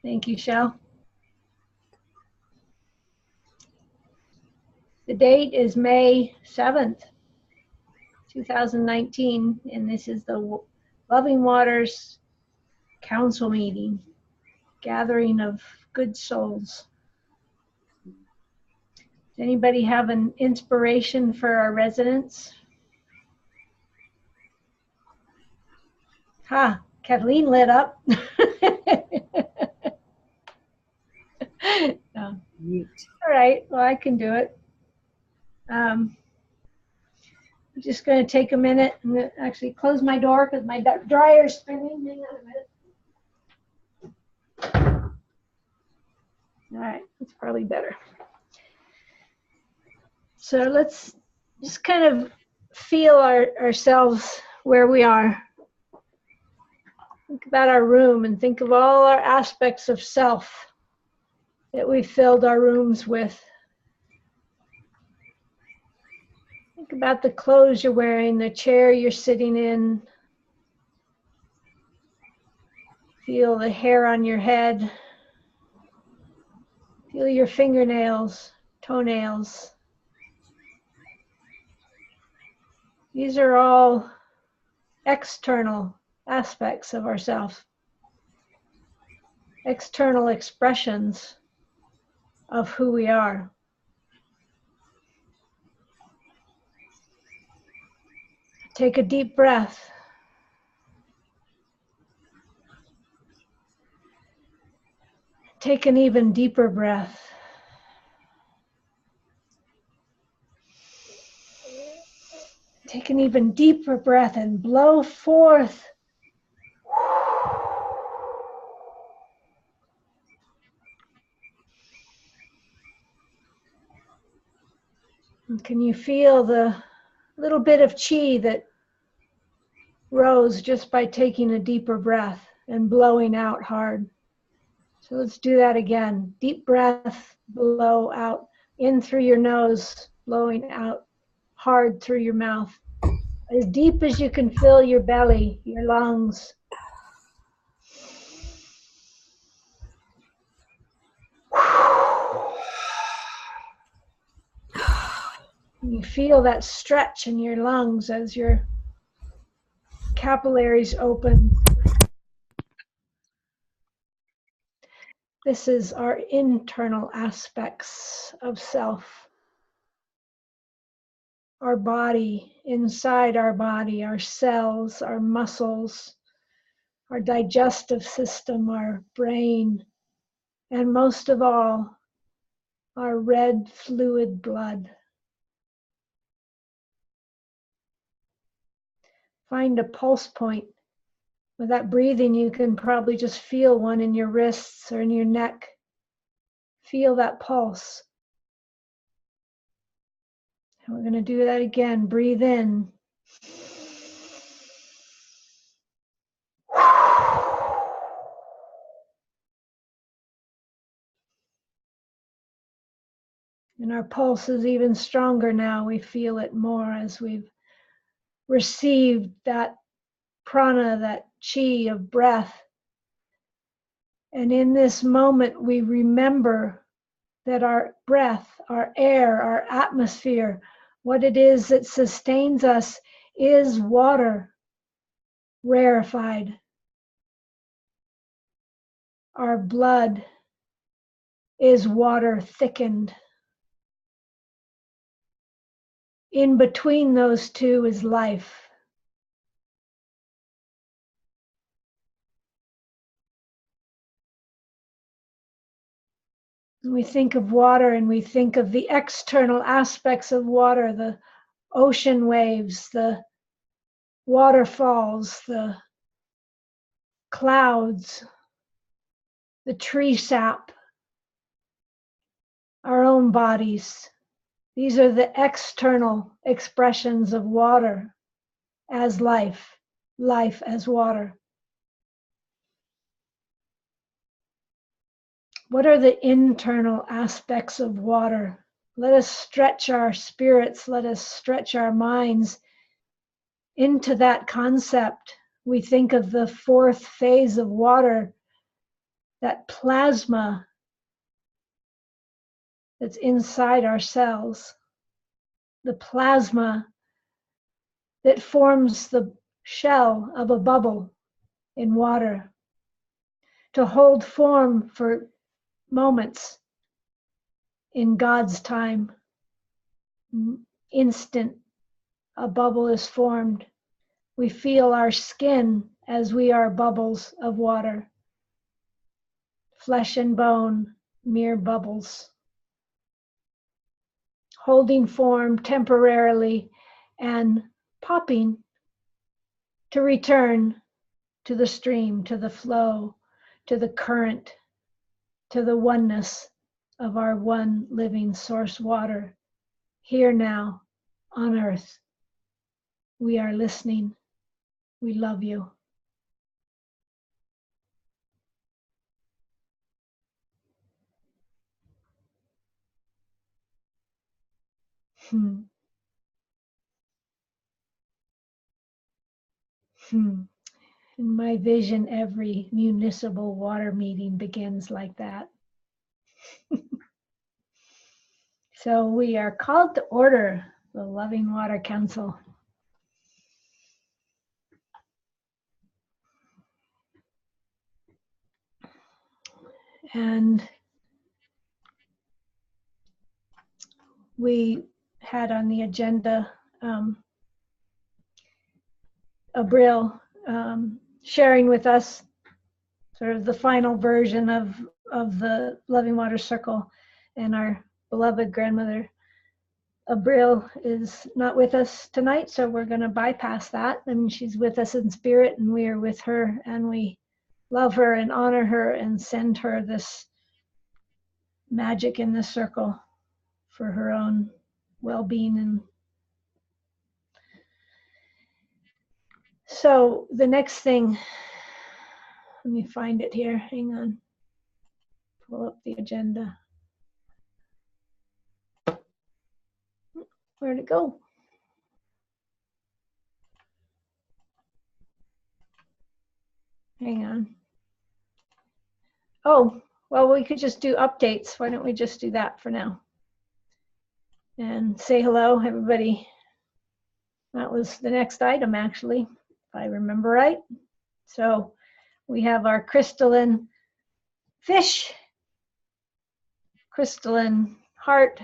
Thank you, Shell. The date is May 7th, 2019, and this is the Loving Waters Council meeting, gathering of good souls. Does anybody have an inspiration for our residents? Ha, Kathleen lit up. No. All right, well, I can do it. I'm just going to take a minute. I'm going to actually close my door because my dryer's spinning. Hang on a minute. All right, that's probably better. So let's just kind of feel ourselves where we are. Think about our room and think of all our aspects of self that we've filled our rooms with. Think about the clothes you're wearing, the chair you're sitting in. Feel the hair on your head. Feel your fingernails, toenails. These are all external aspects of ourselves, external expressions of who we are. Take a deep breath. Take an even deeper breath. Take an even deeper breath and blow forth. And can you feel the little bit of chi that rose just by taking a deeper breath and blowing out hard? So let's do that again. Deep breath, blow out, in through your nose, blowing out hard through your mouth. As deep as you can fill your belly, your lungs. You feel that stretch in your lungs as your capillaries open. This is our internal aspects of self. Our body, inside our body, our cells, our muscles, our digestive system, our brain, and most of all, our red fluid blood. Find a pulse point. With that breathing, you can probably just feel one in your wrists or in your neck. Feel that pulse. And we're going to do that again. Breathe in. And our pulse is even stronger now. We feel it more as we've received that prana, that chi of breath. And in this moment, we remember that our breath, our air, our atmosphere, what it is that sustains us is water rarefied. Our blood is water thickened. In between those two is life. We think of water and we think of the external aspects of water, the ocean waves, the waterfalls, the clouds, the tree sap, our own bodies. These are the external expressions of water as life, life as water. What are the internal aspects of water? Let us stretch our spirits, let us stretch our minds into that concept. We think of the fourth phase of water that plasma that's inside our cells, the plasma that forms the shell of a bubble in water, to hold form for moments in God's time. Instant, a bubble is formed. We feel our skin as we are bubbles of water. Flesh and bone, mere bubbles. Holding form temporarily and popping to return to the stream, to the flow, to the current, to the oneness of our one living source water, here now on earth. We are listening. We love you. In my vision, every municipal water meeting begins like that. So we are called to order, the Loving Water Council. And we had on the agenda Abril sharing with us sort of the final version of the Loving Water Circle, and our beloved grandmother Abril is not with us tonight, so we're going to bypass that. I mean, she's with us in spirit, and we are with her, and we love her and honor her and send her this magic in the circle for her own well-being. And so the next thing, let me find it here. Hang on. Pull up the agenda. Where'd it go? Hang on. Oh, well, we could just do updates. Why don't we just do that for now? And say hello, everybody. That was the next item, actually, if I remember right. So we have our crystalline fish, crystalline heart,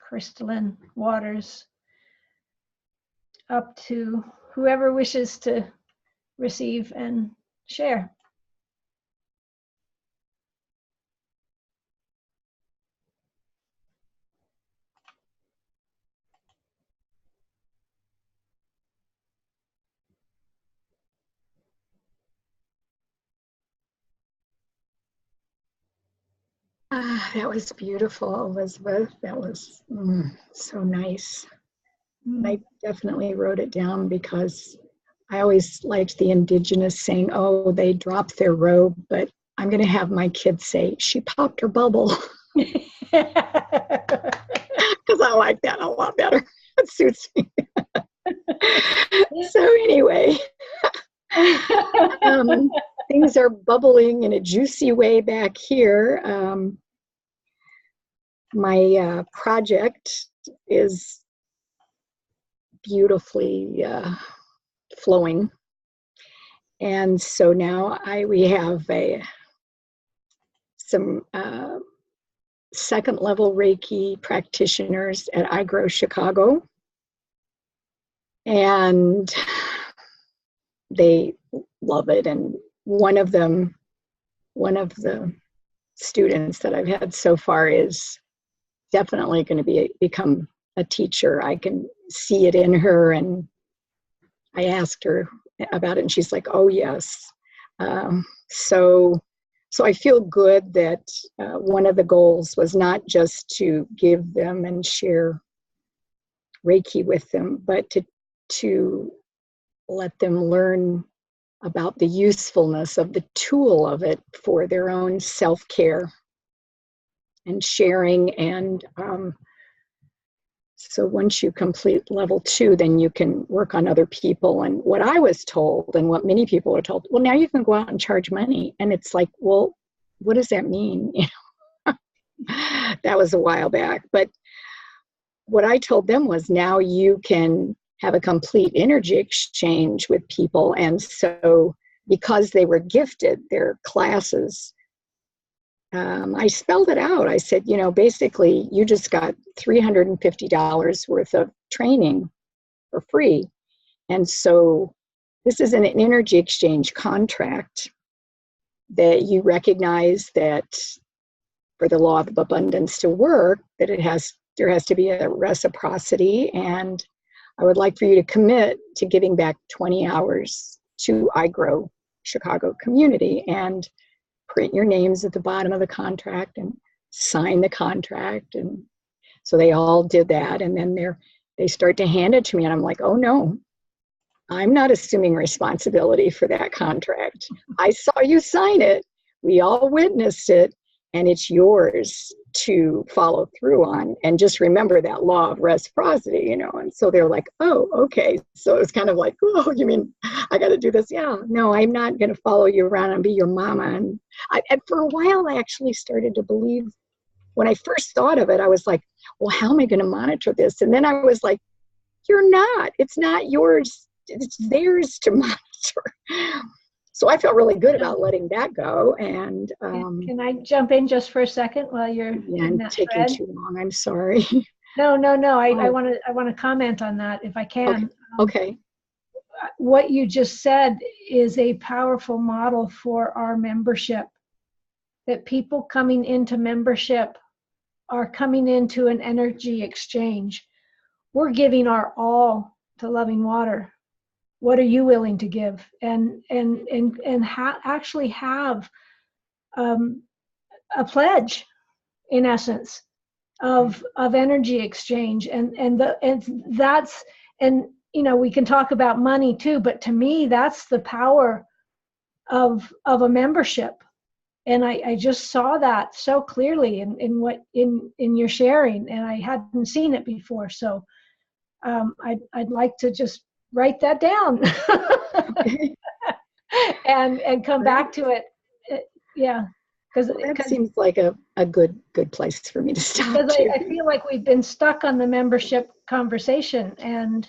crystalline waters, up to whoever wishes to receive and share. That was beautiful, Elizabeth. That was so nice. I definitely wrote it down because I always liked the indigenous saying, oh, they dropped their robe, but I'm going to have my kids say, she popped her bubble. Because I like that a lot better. It suits me. So anyway, things are bubbling in a juicy way back here. My project is beautifully flowing. And so now we have some second level Reiki practitioners at iGrow Chicago. And they love it. And one of the students that I've had so far is definitely going to become a teacher. I can see it in her, and I asked her about it, and she's like, "Oh yes." So I feel good that one of the goals was not just to give them and share Reiki with them, but to let them learn about the usefulness of the tool of it for their own self-care and sharing. And So once you complete level 2, then you can work on other people. And what I was told, and what many people are told, well, now you can go out and charge money. And it's like, well, what does that mean? That was a while back. But what I told them was, now you can have a complete energy exchange with people. And so because they were gifted their classes, I spelled it out. I said, basically, you just got $350 worth of training for free. And so this is an energy exchange contract that you recognize that for the law of abundance to work, that there has to be a reciprocity. And I would like for you to commit to giving back 20 hours to iGrow Chicago community, and print your names at the bottom of the contract and sign the contract. And so they all did that. And then they start to hand it to me. And I'm like, oh no, I'm not assuming responsibility for that contract. I saw you sign it. We all witnessed it. And it's yours to follow through on. And just remember that law of reciprocity, And so they're like, oh, okay. So it's kind of like, oh, you mean I got to do this? Yeah, no, I'm not going to follow you around and be your mama. And for a while, I actually started to believe, when I first thought of it, I was like, well, how am I going to monitor this? And then I was like, you're not. It's not yours. It's theirs to monitor. So I felt really good about letting that go. And can I jump in just for a second while you're in that taking thread? too long. I'm sorry. No. I want to comment on that if I can. Okay. What you just said is a powerful model for our membership. That people coming into membership are coming into an energy exchange. We're giving our all to Loving Water. What are you willing to give? And actually have a pledge, in essence, of energy exchange. And we can talk about money too, but to me, that's the power of a membership. And I just saw that so clearly in your sharing, and I hadn't seen it before. So I'd like to just write that down and come back to it. Yeah, because that seems like a good place for me to stop. Because I feel like we've been stuck on the membership conversation, and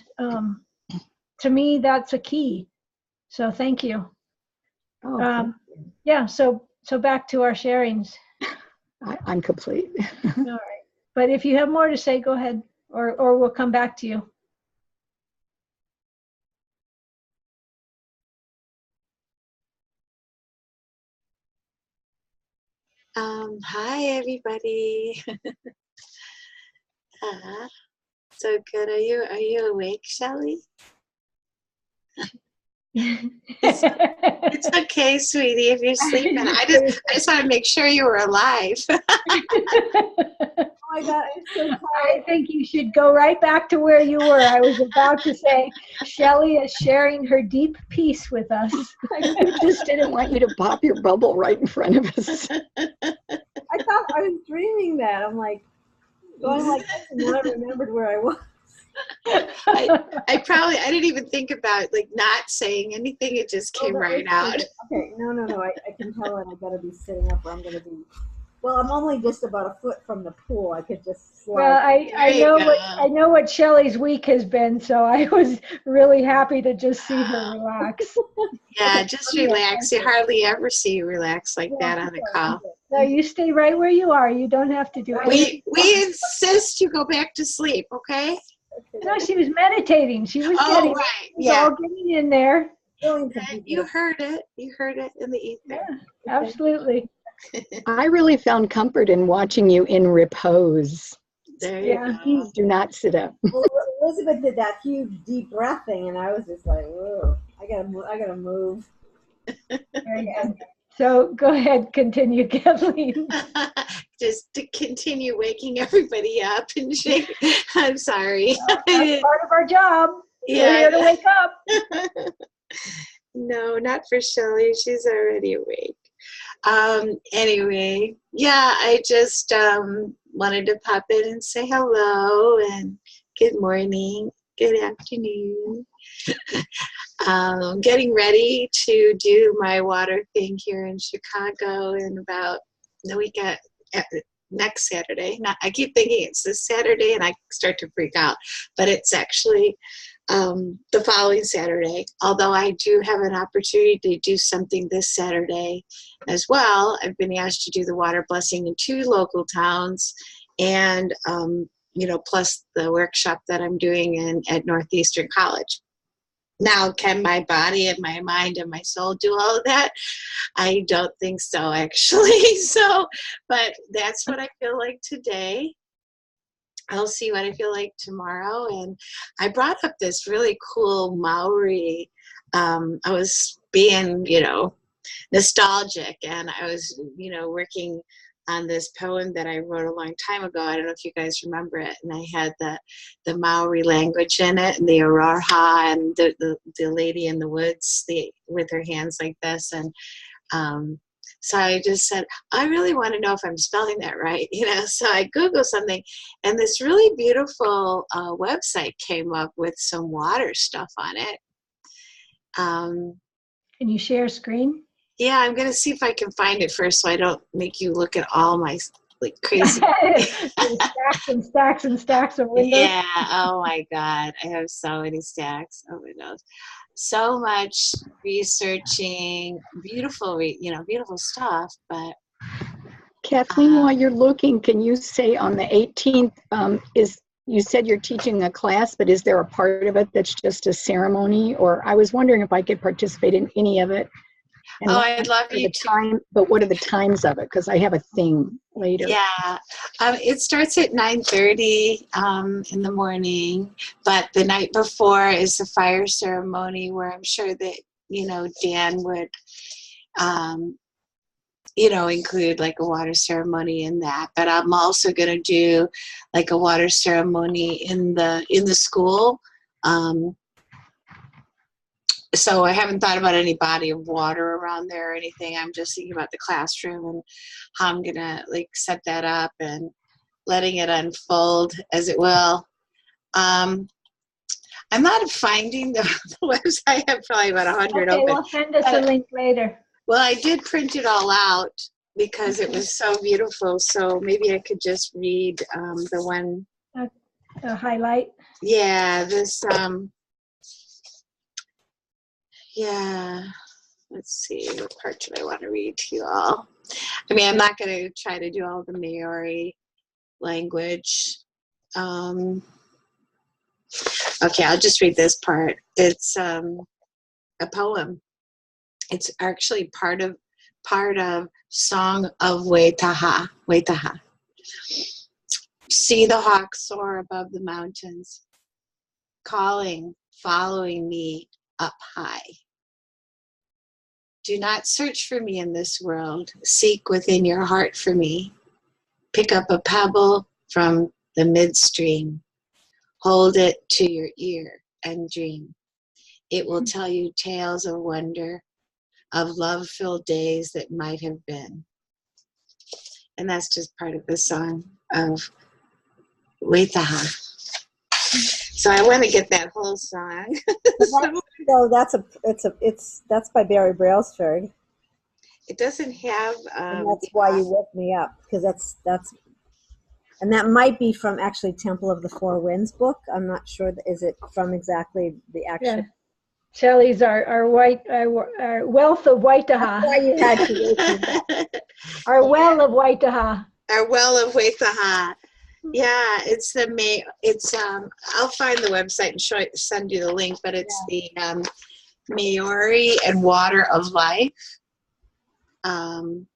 to me, that's a key. So thank you. Yeah. So back to our sharings. I'm complete. All right. But if you have more to say, go ahead, or we'll come back to you. Hi, everybody. So good. Are you awake, Shelley? It's okay, sweetie, if you're sleeping. I just want to make sure you were alive. Oh my God, I'm so tired. I think you should go right back to where you were. I was about to say, Shelley is sharing her deep peace with us. I just didn't want you to pop your bubble right in front of us. I thought I was dreaming that. I'm like, going like this, and then I remembered where I was. I didn't even think about like not saying anything. It just came right out. Okay, no. I can tell that I better be sitting up, or I'm going to be. Well, I'm only just about a foot from the pool. I could just slide. Well, I know what Shelley's week has been, so I was really happy to just see her relax. Yeah, just relax. You hardly ever see you relax like that on a call. No, you stay right where you are. You don't have to do anything. We insist you go back to sleep, okay? No, she was meditating. She was all getting in there. You heard it. You heard it in the ether. Yeah, absolutely. I really found comfort in watching you in repose. There you go. Please do not sit up. Well, Elizabeth did that huge deep breath thing, and I was just like, whoa, I gotta move. There you go. So go ahead, continue, Kathleen. Just to continue waking everybody up and shake. I'm sorry. That's part of our job. Yeah. We're here to wake up. No, not for Shelley. She's already awake. Anyway, yeah, I just wanted to pop in and say hello and Good morning. Good afternoon. Getting ready to do my water thing here in Chicago in about the week next Saturday. I keep thinking it's this Saturday and I start to freak out, but it's actually the following Saturday. Although I do have an opportunity to do something this Saturday as well. I've been asked to do the water blessing in 2 local towns, and plus the workshop that I'm doing at Northeastern College. Now, can my body and my mind and my soul do all of that? I don't think so, actually. But that's what I feel like today. I'll see what I feel like tomorrow. And I brought up this really cool Maori. I was being, nostalgic, and I was, working on this poem that I wrote a long time ago. I don't know if you guys remember it. And I had the Maori language in it, and the aurora, and the lady in the woods with her hands like this. And so I just said, I really want to know if I'm spelling that right. So I Googled something, and this really beautiful website came up with some water stuff on it. Can you share screen? Yeah, I'm going to see if I can find it first so I don't make you look at all my crazy. Stacks and stacks and stacks of windows. Yeah, oh my God. I have so many stacks of windows. So much researching, beautiful, beautiful stuff, but. Kathleen, while you're looking, can you say on the 18th, you said you're teaching a class, but is there a part of it that's just a ceremony? Or I was wondering if I could participate in any of it. And I'd love you to. But what are the times of it? Because I have a thing later. Yeah, it starts at 9:30 in the morning, but the night before is the fire ceremony, where I'm sure that Dan would include like a water ceremony in that. But I'm also going to do like a water ceremony in the school. So I haven't thought about any body of water around there or anything. I'm just thinking about the classroom and how I'm going to set that up and letting it unfold as it will. I'm not finding the website. I have probably about 100 Okay, open. well, send us a link later. Well, I did print it all out because it was so beautiful. So maybe I could just read the one. A highlight. Yeah, this. Yeah, let's see, what part should I want to read to you all? I mean, I'm not going to try to do all the Maori language. Okay, I'll just read this part. It's a poem. It's actually part of Song of Waitaha. Waitaha. See the hawk soar above the mountains, calling, following me up high. Do not search for me in this world. Seek within your heart for me. Pick up a pebble from the midstream. Hold it to your ear and dream. It will tell you tales of wonder, of love-filled days that might have been. And that's just part of the song of Waitaha. So I want to get that whole song. That's by Barry Brailsford. It doesn't have. And that's why you woke me up, because that's, and that might be from actually Temple of the Four Winds book. I'm not sure. Is it from exactly the actual? Yeah. Shelley's our wealth of Waitaha. Why you had to wake me up. Our well of Waitaha. Our well of Waitaha. Yeah, it's I'll find the website and send you the link, but it's the Maori and Water of Life. And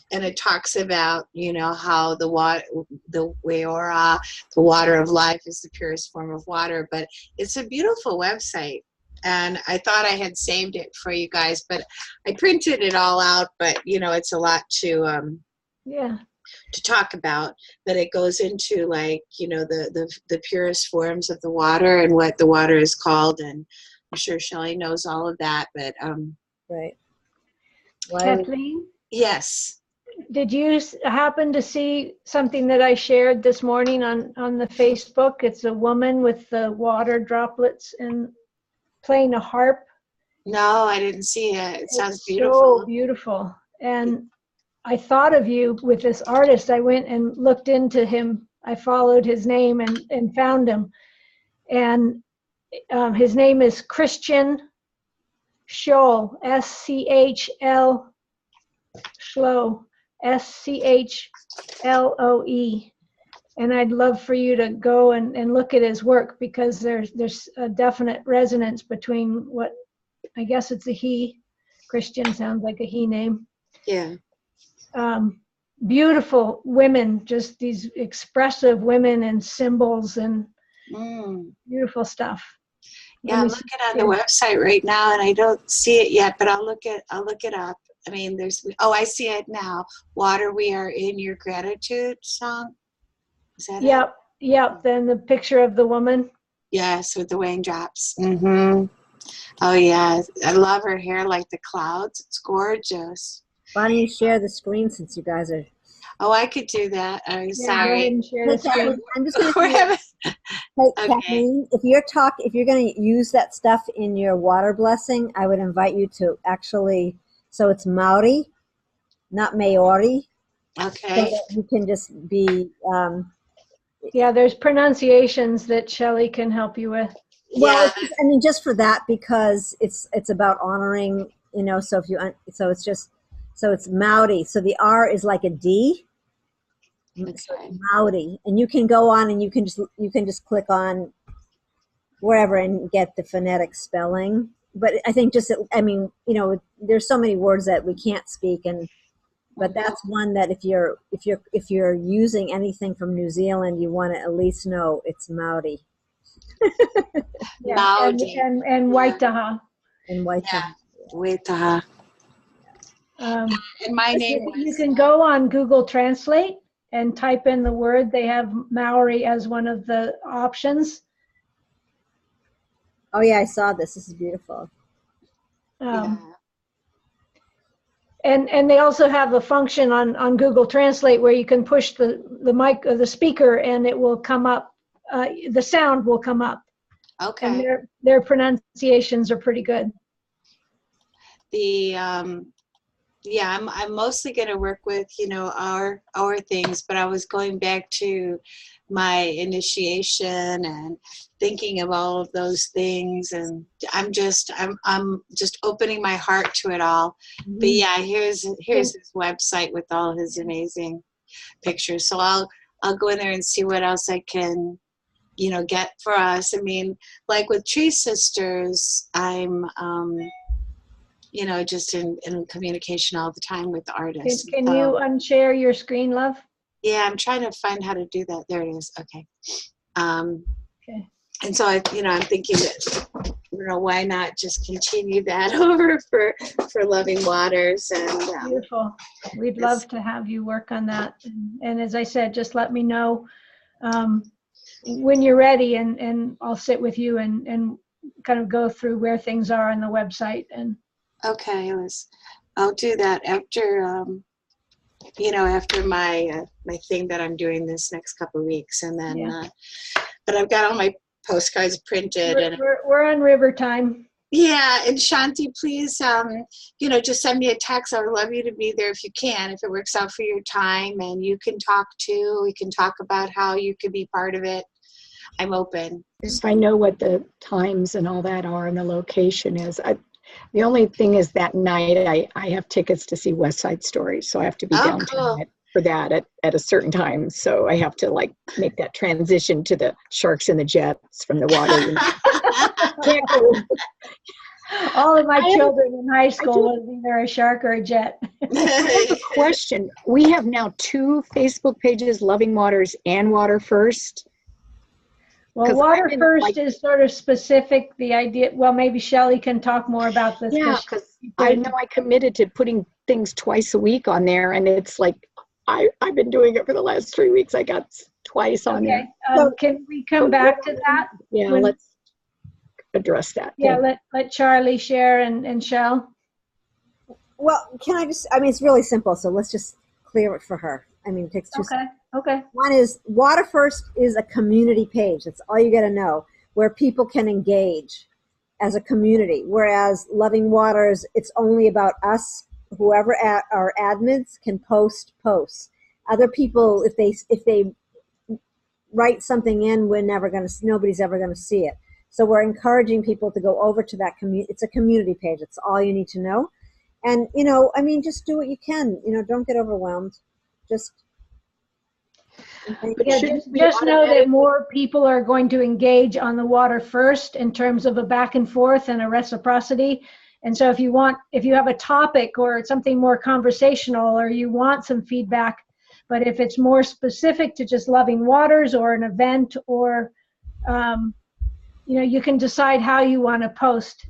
it talks about, how the Waora, the water of life, is the purest form of water. But it's a beautiful website. And I thought I had saved it for you guys, but I printed it all out. But, it's a lot to talk about. But it goes into the purest forms of the water and what the water is called. And I'm sure Shelley knows all of that. But right. Kathleen? Yes. did you happen to see something that I shared this morning on the Facebook? It's a woman with the water droplets and playing a harp. No, I didn't see it. It sounds It's beautiful. so beautiful. And I thought of you with this artist. I went and looked into him. I followed his name and found him. And his name is Christian Scholl, S-C-H-L, Schloe, S-C-H-L-O-E. And I'd love for you to go and look at his work, because there's a definite resonance between what, I guess it's a he. Christian sounds like a he name. Yeah. Beautiful women, just these expressive women and symbols and Mm. beautiful stuff. Yeah, I'm looking on the website right now, and I don't see it yet, but I'll look it up. I mean, I see it now. Water, we are in your gratitude song. Is that it? Yep. Then the picture of the woman. Yes, with the raindrops. Mm-hmm. Oh yeah, I love her hair like the clouds. It's gorgeous. Why don't you share the screen since you guys are? Oh, I could do that. I'm Yeah, go sorry. ahead and share Hey, the screen. Kathleen, I'm just going We're to. having- Hey, Okay. Kathleen, if you're going to use that stuff in your water blessing, I would invite you to actually. So it's Maori, not Maori. So Okay. that you can just be. Yeah, there's pronunciations that Shelley can help you with. Well, Yeah. I mean, just for that, because it's about honoring, So if you, so it's Maori. So the R is like a D. So Okay. it's Maori, and you can go on and you can just click on wherever and get the phonetic spelling. But I think there's so many words that we can't speak, but that's one that if you're using anything from New Zealand, you want to at least know it's Maori Yeah, Maori. and Waitaha. and Waitaha. Yeah. Waitaha. And my name You was. can go on Google Translate and type in the word. They have Maori as one of the options. Oh yeah, I saw this. This is beautiful. Yeah. And they also have a function on Google Translate where you can push the mic or the speaker and it will come up. The sound will come up. Okay. And their pronunciations are pretty good. Yeah, I'm mostly going to work with our things, but I was going back to my initiation and thinking of all of those things, and I'm just opening my heart to it all. But yeah, here's his website with all his amazing pictures. So I'll go in there and see what else I can get for us. I mean, like with Tree Sisters, I'm just in communication all the time with the artists. Can you unshare your screen, love? Yeah, I'm trying to find how to do that. There it is. Okay. Okay. And so I'm thinking that, why not just continue that over for Loving Waters and Beautiful. We'd love to have you work on that. And as I said, just let me know when you're ready, and I'll sit with you and kind of go through where things are on the website. And okay, I'll do that after after my my thing that I'm doing this next couple of weeks, and then but I've got all my postcards printed, and we're on river time. Yeah, and Shanti, please, just send me a text. I would love you to be there if you can, if it works out for your time, and you can talk too. We can talk about how you could be part of it. I'm open. If I know what the times and all that are and the location is. The only thing is that night I have tickets to see West Side Story, so I have to be downtown for that at a certain time. So I have to make that transition to the Sharks and the Jets from the water. Can't go. All of my children in high school was either a shark or a jet. I have a question. We have now 2 Facebook pages, Loving Waters and Water First. Well, Water First is sort of specific. The idea, well, maybe Shelley can talk more about this. Yeah, because I know I committed to putting things twice a week on there, and it's like I've been doing it for the last 3 weeks. I got twice on there. Can we come back to that? Yeah, let's address that. Yeah, let Charlie share and Shell. Well, can I just? I mean, it's really simple. So let's just clear it for her. I mean, it takes 2 seconds. Okay. One is Water First is a community page. That's all you got to know, where people can engage as a community. Whereas Loving Waters, it's only about us. Whoever our admins can post posts. Other people, if they write something in, nobody's ever gonna see it. So we're encouraging people to go over to that community. It's a community page. It's all you need to know. And, I mean, just do what you can. Don't get overwhelmed. Just But Yeah, shouldn't we just know that automatically- more people are going to engage on the Water First in terms of a back and forth and a reciprocity. And so if you have a topic or something more conversational, or you want some feedback, but if it's more specific to just Loving Waters or an event, or you can decide how you want to post.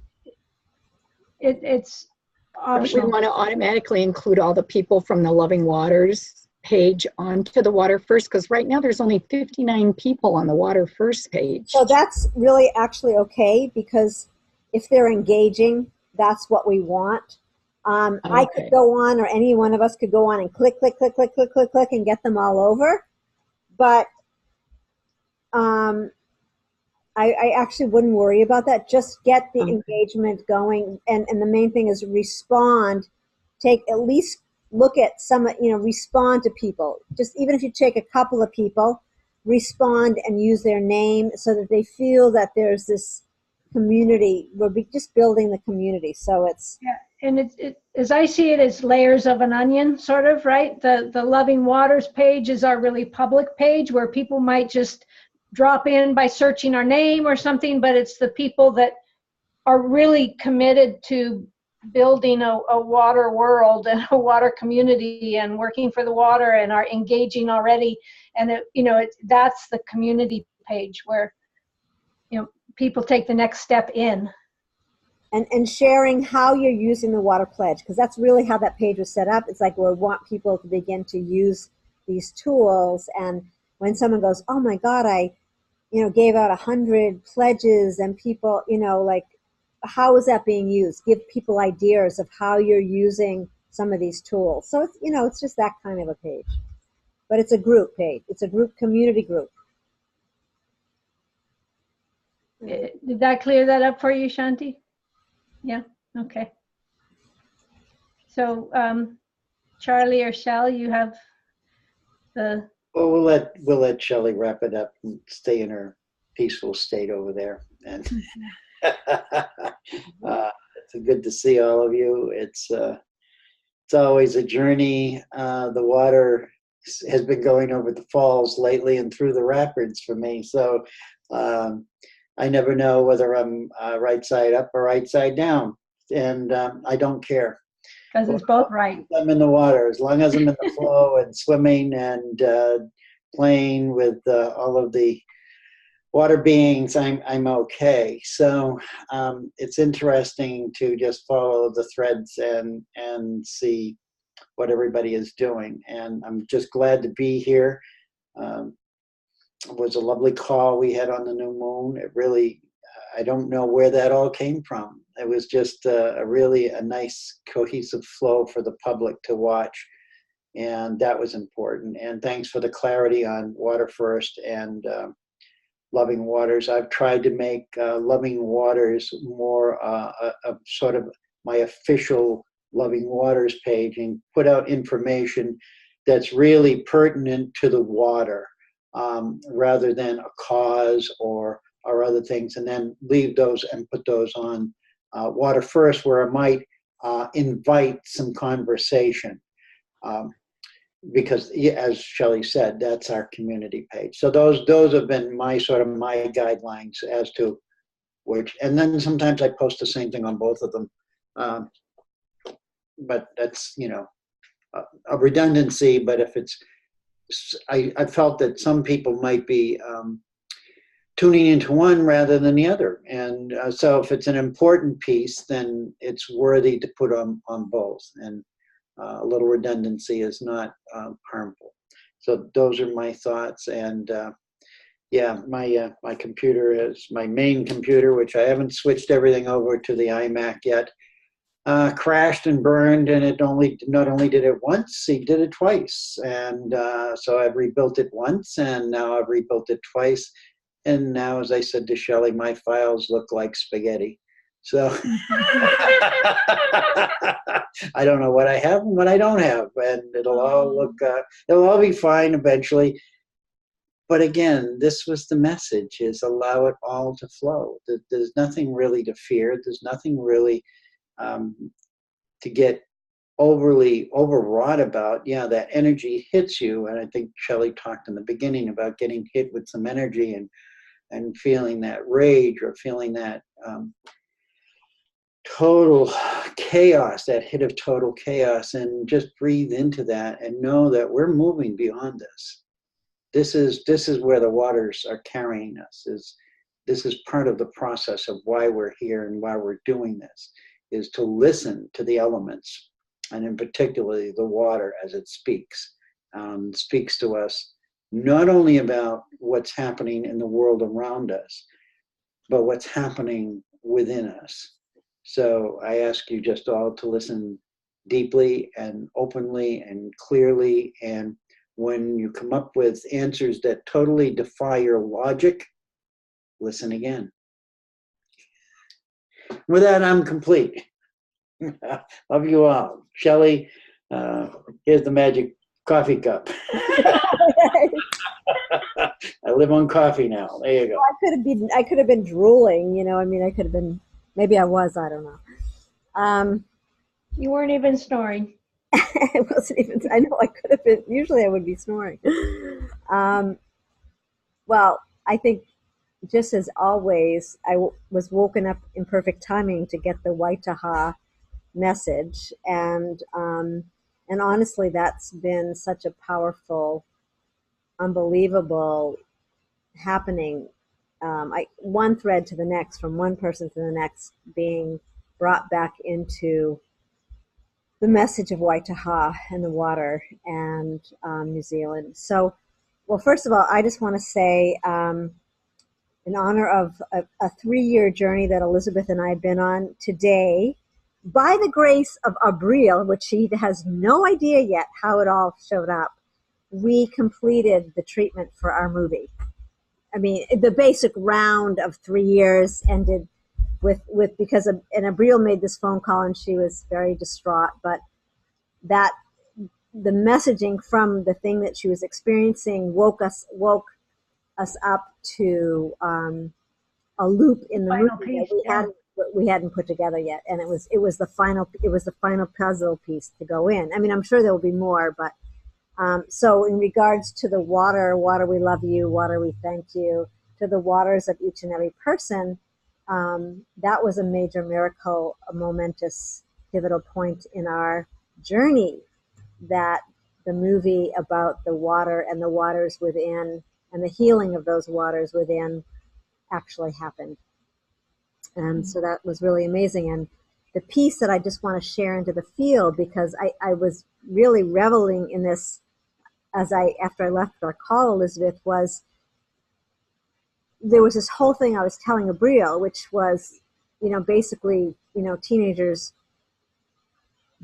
It's Don't we optional. want to automatically include all the people from the Loving Waters page onto the Water First? Because right now there's only 59 people on the Water First page. So that's really actually okay, because if they're engaging, that's what we want. I could Okay. go on, or any one of us could go on and click, and get them all over. But I actually wouldn't worry about that. Just get the Okay. engagement going. And the main thing is respond. At least look at respond to people. Just even if you take a couple of people, respond and use their name so that they feel that there's this community. We're just building the community. So it's, And it as I see it, it's layers of an onion, sort of, right? The Loving Waters page is our really public page, where people might just drop in by searching our name or something, but it's the people that are really committed to building a water world and a water community and working for the water and are engaging already. And that's the community page where people take the next step in. and sharing how you're using the Water Pledge, because that's really how that page was set up. It's like we want people to begin to use these tools. And when someone goes, oh my God, I gave out 100 pledges, and people, like, how is that being used? Give people ideas of how you're using some of these tools. So it's, it's just that kind of a page. But it's a group page. It's a group, community group. Did that clear that up for you, Shanti? Yeah, okay. So Charlie or Shell, you have the... Well, we'll let Shelley wrap it up and stay in her peaceful state over there. And it's good to see all of you. It's always a journey. The water has been going over the falls lately and through the rapids for me. So I never know whether I'm right side up or right side down, and I don't care. Because it's both right. I'm in the water, as long as I'm in the flow and swimming and playing with all of the water beings, I'm okay. So it's interesting to just follow the threads and see what everybody is doing. And I'm just glad to be here. It was a lovely call we had on the new moon. It really, I don't know where that all came from. It was just a really nice cohesive flow for the public to watch. And that was important. And thanks for the clarity on Water First and Loving Waters. I've tried to make Loving Waters more a sort of my official Loving Waters page, and put out information that's really pertinent to the water, rather than a cause or other things, and then leave those and put those on Water First, where I might invite some conversation. Because as Shelley said, that's our community page. So those have been my guidelines as to which, and then sometimes I post the same thing on both of them. But that's, a redundancy, but if it's, I felt that some people might be tuning into one rather than the other. And so if it's an important piece, then it's worthy to put on both. And a little redundancy is not harmful. So those are my thoughts. And yeah, my computer is my main computer, which I haven't switched everything over to the iMac yet. crashed and burned, and it not only did it once, he did it twice. And so I've rebuilt it once, and now I've rebuilt it twice. And now, as I said to Shelley, my files look like spaghetti. So I don't know what I have and what I don't have, and it'll all be fine eventually. But again, this was the message: is allow it all to flow. There's nothing really to fear. There's nothing really to get overly overwrought about. Yeah, that energy hits you, and I think Shelley talked in the beginning about getting hit with some energy and feeling that rage or feeling that total chaos, that hit of total chaos, and just breathe into that and know that we're moving beyond this. This is where the waters are carrying us. This is part of the process of why we're here and why we're doing this, is to listen to the elements, and in particular the water as it speaks to us not only about what's happening in the world around us, but what's happening within us. So I ask you just all to listen deeply and openly and clearly, and when you come up with answers that totally defy your logic, listen again. With that, I'm complete. Love you all. Shelley, here's the magic coffee cup. I live on coffee now. There you go. I could have been drooling, you know, I mean, I could have been, maybe I was, I don't know. You weren't even snoring. I wasn't even, I know I could have been, usually I would be snoring. Well, I think just as always, was woken up in perfect timing to get the Waitaha message. And honestly, that's been such a powerful, unbelievable happening. One thread to the next, from one person to the next, being brought back into the message of Waitaha and the water and New Zealand. So, well, first of all, I just want to say, in honor of a 3-year journey that Elizabeth and I have been on today, by the grace of Abril, which she has no idea yet how it all showed up, we completed the treatment for our movie. I mean, the basic round of 3 years ended with because and Abril made this phone call and she was very distraught, but that the messaging from the thing that she was experiencing woke us up to a loop in the Final movie piece, that we hadn't put together yet, and it was the final puzzle piece to go in. I mean, I'm sure there will be more, but so in regards to the water, we love you, water, we thank you, to the waters of each and every person, that was a major miracle, a momentous, pivotal point in our journey, that the movie about the water and the waters within and the healing of those waters within actually happened. And so that was really amazing. And the piece that I just want to share into the field, because I was really reveling in this after I left our call, Elizabeth, was there was this whole thing I was telling Abril, which was, basically, teenagers,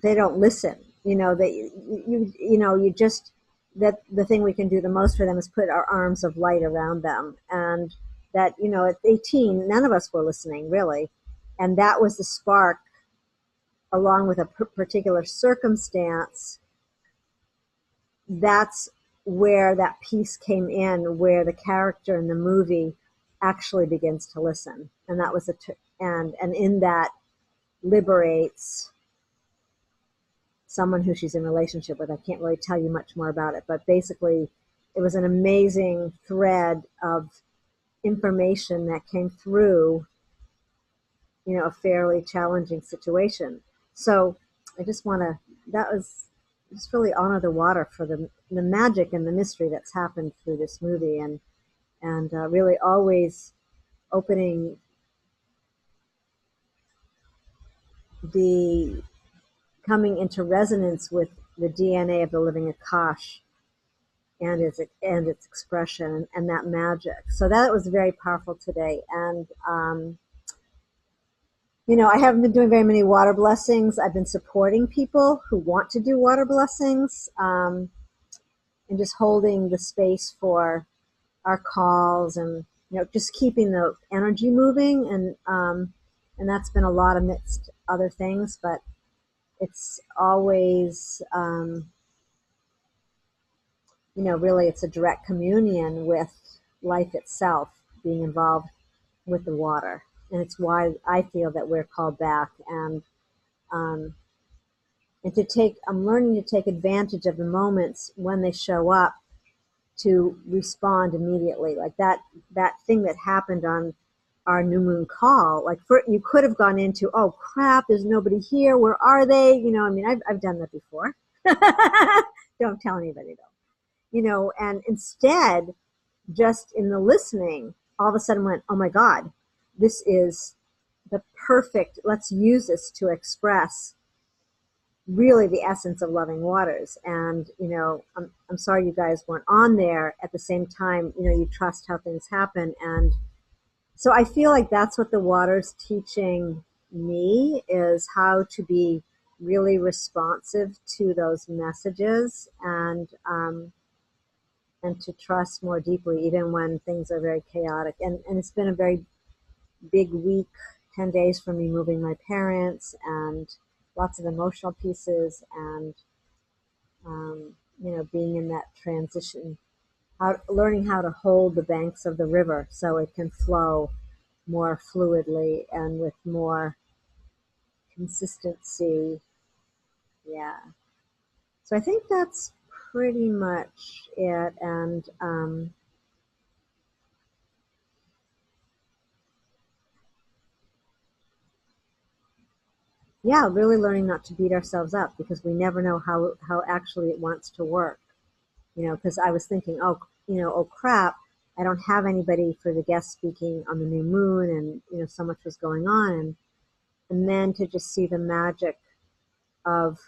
they don't listen. You just, that the thing we can do the most for them is put our arms of light around them. And that, at 18, none of us were listening, really. And that was the spark, along with a particular circumstance. That's where that piece came in, where the character in the movie actually begins to listen. And that was and in that liberates someone who she's in relationship with. I can't really tell you much more about it, but basically it was an amazing thread of information that came through, a fairly challenging situation. So I just want to, just really honor the water for the magic and the mystery that's happened through this movie, and really always opening coming into resonance with the DNA of the living Akash and its expression and that magic. So that was very powerful today. And You know, I haven't been doing very many water blessings. I've been supporting people who want to do water blessings, and just holding the space for our calls, and just keeping the energy moving, and that's been a lot amidst other things, but it's always really it's a direct communion with life itself, being involved with the water, and it's why I feel that we're called back, um, and I'm learning to take advantage of the moments when they show up to respond immediately. Like that thing that happened on our new moon call, like you could have gone into, oh crap, there's nobody here, where are they? I mean, I've done that before. Don't tell anybody though. And instead, just in the listening, all of a sudden went, oh my God, this is the perfect, let's use this to express really the essence of Loving Waters. And I'm sorry you guys weren't on there at the same time. You trust how things happen, and so I feel like that's what the water's teaching me, is how to be really responsive to those messages, and to trust more deeply even when things are very chaotic. And it's been a very big week, 10 days for me moving my parents, and lots of emotional pieces, and being in that transition, learning how to hold the banks of the river so it can flow more fluidly and with more consistency. Yeah. So I think that's pretty much it. And yeah, really learning not to beat ourselves up, because we never know how actually it wants to work. Because I was thinking, oh crap, I don't have anybody for the guest speaking on the new moon, and so much was going on, and then to just see the magic of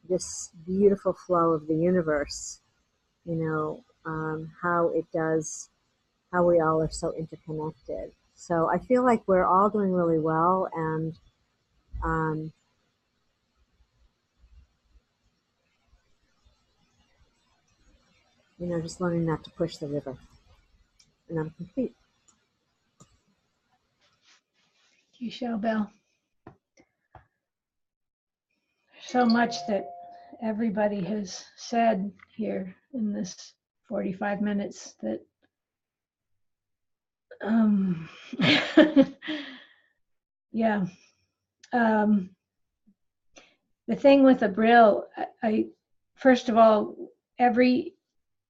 this beautiful flow of the universe, how it does, how we all are so interconnected. So I feel like we're all doing really well, and just learning not to push the river. And I'm complete. Thank you, Showbell. So much that everybody has said here in this 45 minutes that yeah. The thing with Abril, I first of all, every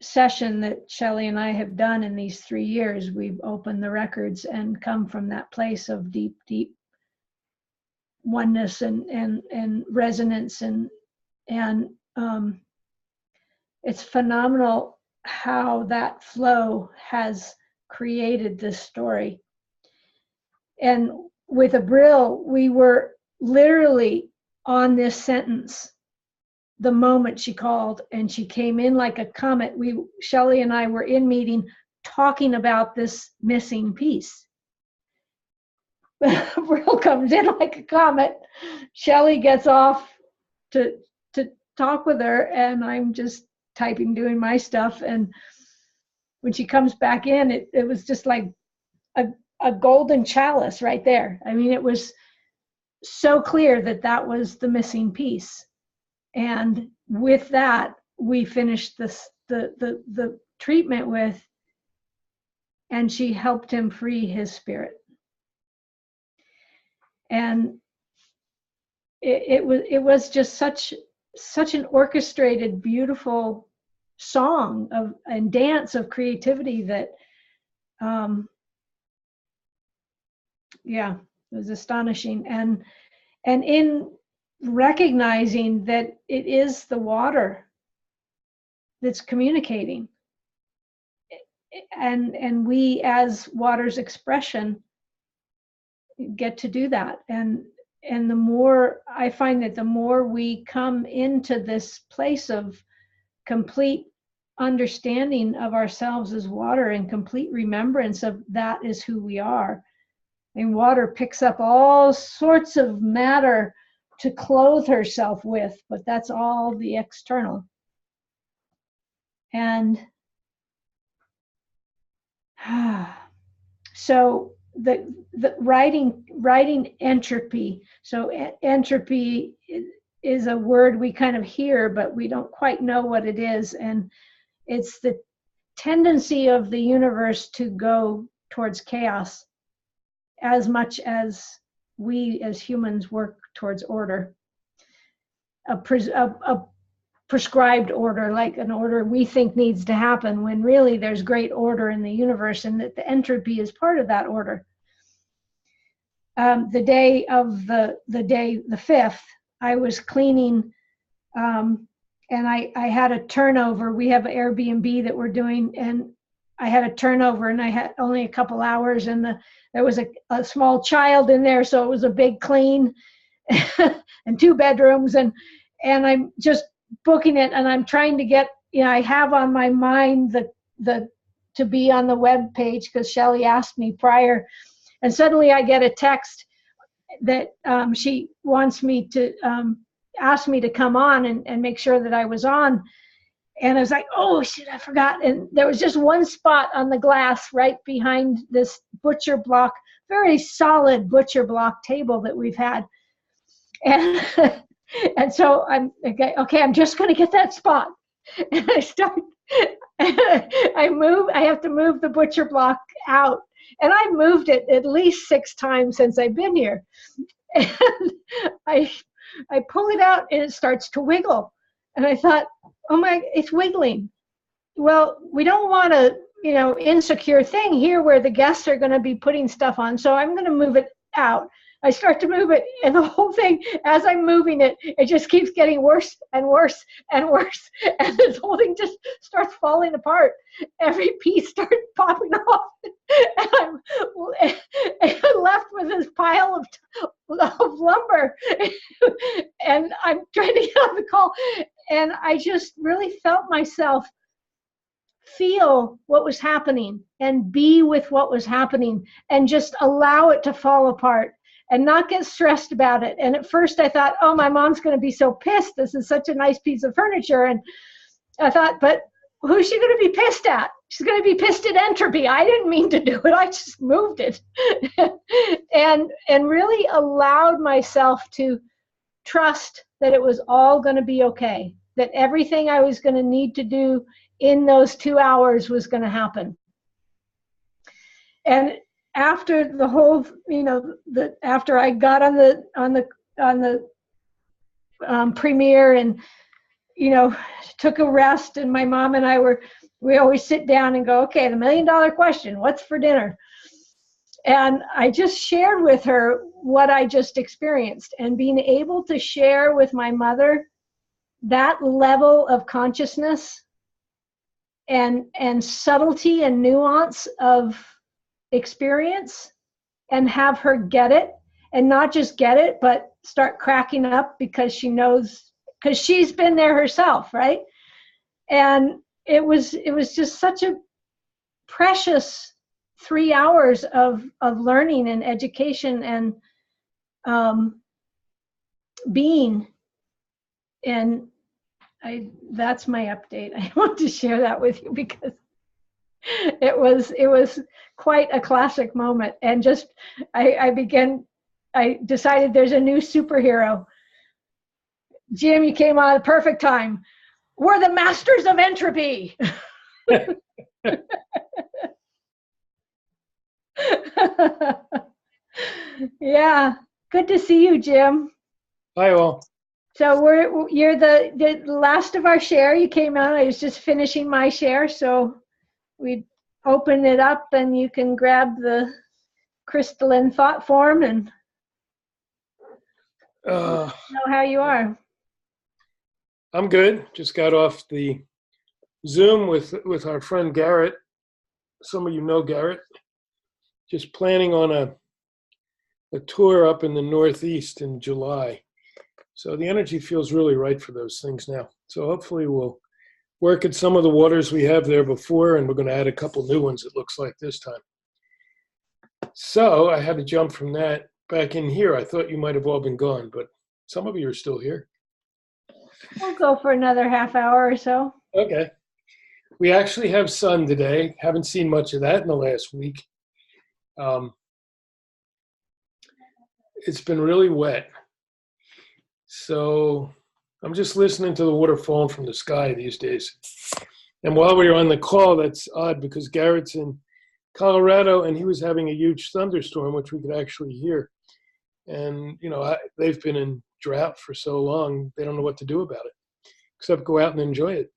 session that Shelley and I have done in these 3 years, we've opened the records and come from that place of deep, deep oneness and resonance, and it's phenomenal how that flow has created this story. And with Abril, we were literally on this sentence the moment she called, and she came in like a comet. Shelley and I were in meeting talking about this missing piece. Abril comes in like a comet. Shelley gets off to talk with her, and I'm just typing, doing my stuff. And when she comes back in, it was just like a golden chalice right there. I mean, it was so clear that was the missing piece. And with that, we finished the treatment with, and she helped him free his spirit. And it was just such an orchestrated, beautiful song and dance of creativity that, yeah, it was astonishing. And in recognizing that it is the water that's communicating, and we as water's expression get to do that. And the more I find that the more we come into this place of complete understanding of ourselves as water and complete remembrance of that is who we are, And water picks up all sorts of matter to clothe herself with, but that's all the external. And so the writing entropy. So entropy is a word we kind of hear, but we don't quite know what it is. And it's the tendency of the universe to go towards chaos as much as we as humans work towards order. A prescribed order, like an order we think needs to happen, when really there's great order in the universe, and that the entropy is part of that order. The day of the 5th, I was cleaning, and I had a turnover. We have an Airbnb that we're doing, and I had a turnover, and I had only a couple hours, and there was a small child in there, so it was a big clean, and 2 bedrooms, and I'm just booking it, and I'm trying to get, I have on my mind the to be on the web page, because Shelley asked me prior, and suddenly I get a text that she wants me to ask me to come on and make sure that I was on. And I was like, oh shit, I forgot. And there was just one spot on the glass right behind this butcher block, very solid butcher block table that we've had. And and so I'm okay, I'm just going to get that spot. And I start, I have to move the butcher block out. And I've moved it at least 6 times since I've been here. And I pull it out and it starts to wiggle. And I thought, oh my, it's wiggling. Well, we don't want a, insecure thing here where the guests are going to be putting stuff on. So I'm going to move it out. I start to move it, and the whole thing, as I'm moving it, it just keeps getting worse and worse and worse. And this whole thing just starts falling apart. Every piece starts popping off. And I'm left with this pile of lumber. And I'm trying to get on the call. And I just really felt myself feel what was happening and be with what was happening and just allow it to fall apart. And not get stressed about it. And at first I thought, oh, my mom's going to be so pissed. This is such a nice piece of furniture. And I thought, but who's she going to be pissed at? She's going to be pissed at entropy. I didn't mean to do it. I just moved it. and really allowed myself to trust that it was all going to be okay, that everything I was going to need to do in those 2 hours was going to happen. And after the whole, after I got on the premiere and, took a rest, and my mom and I we always sit down and go, okay, the $1 million question, what's for dinner? And I just shared with her what I just experienced, and being able to share with my mother that level of consciousness and subtlety and nuance of experience, and have her get it, and not just get it, but start cracking up because she knows, because she's been there herself, right? And it was just such a precious 3 hours of learning and education and being. And that's my update. I want to share that with you because it was quite a classic moment. And just I decided there's a new superhero. Jim, you came on at the perfect time. We're the masters of entropy. Yeah, good to see you, Jim. Hi all. So you're the last of our share. You came on. I was just finishing my share, so we open it up and you can grab the crystalline thought form and know how you are. I'm good. Just got off the Zoom with our friend Garrett. Some of you know Garrett. Just planning on a tour up in the Northeast in July. So the energy feels really right for those things now. So hopefully we'll work at some of the waters we have there before, and we're going to add a couple new ones, it looks like this time. So I had to jump from that back in here. I thought you might have all been gone, but some of you are still here. We'll go for another half hour or so. Okay. We actually have sun today. Haven't seen much of that in the last week. It's been really wet. So I'm just listening to the water falling from the sky these days. And while we were on the call, that's odd because Garrett's in Colorado and he was having a huge thunderstorm, which we could actually hear. And, you know, they've been in drought for so long, they don't know what to do about it, except go out and enjoy it.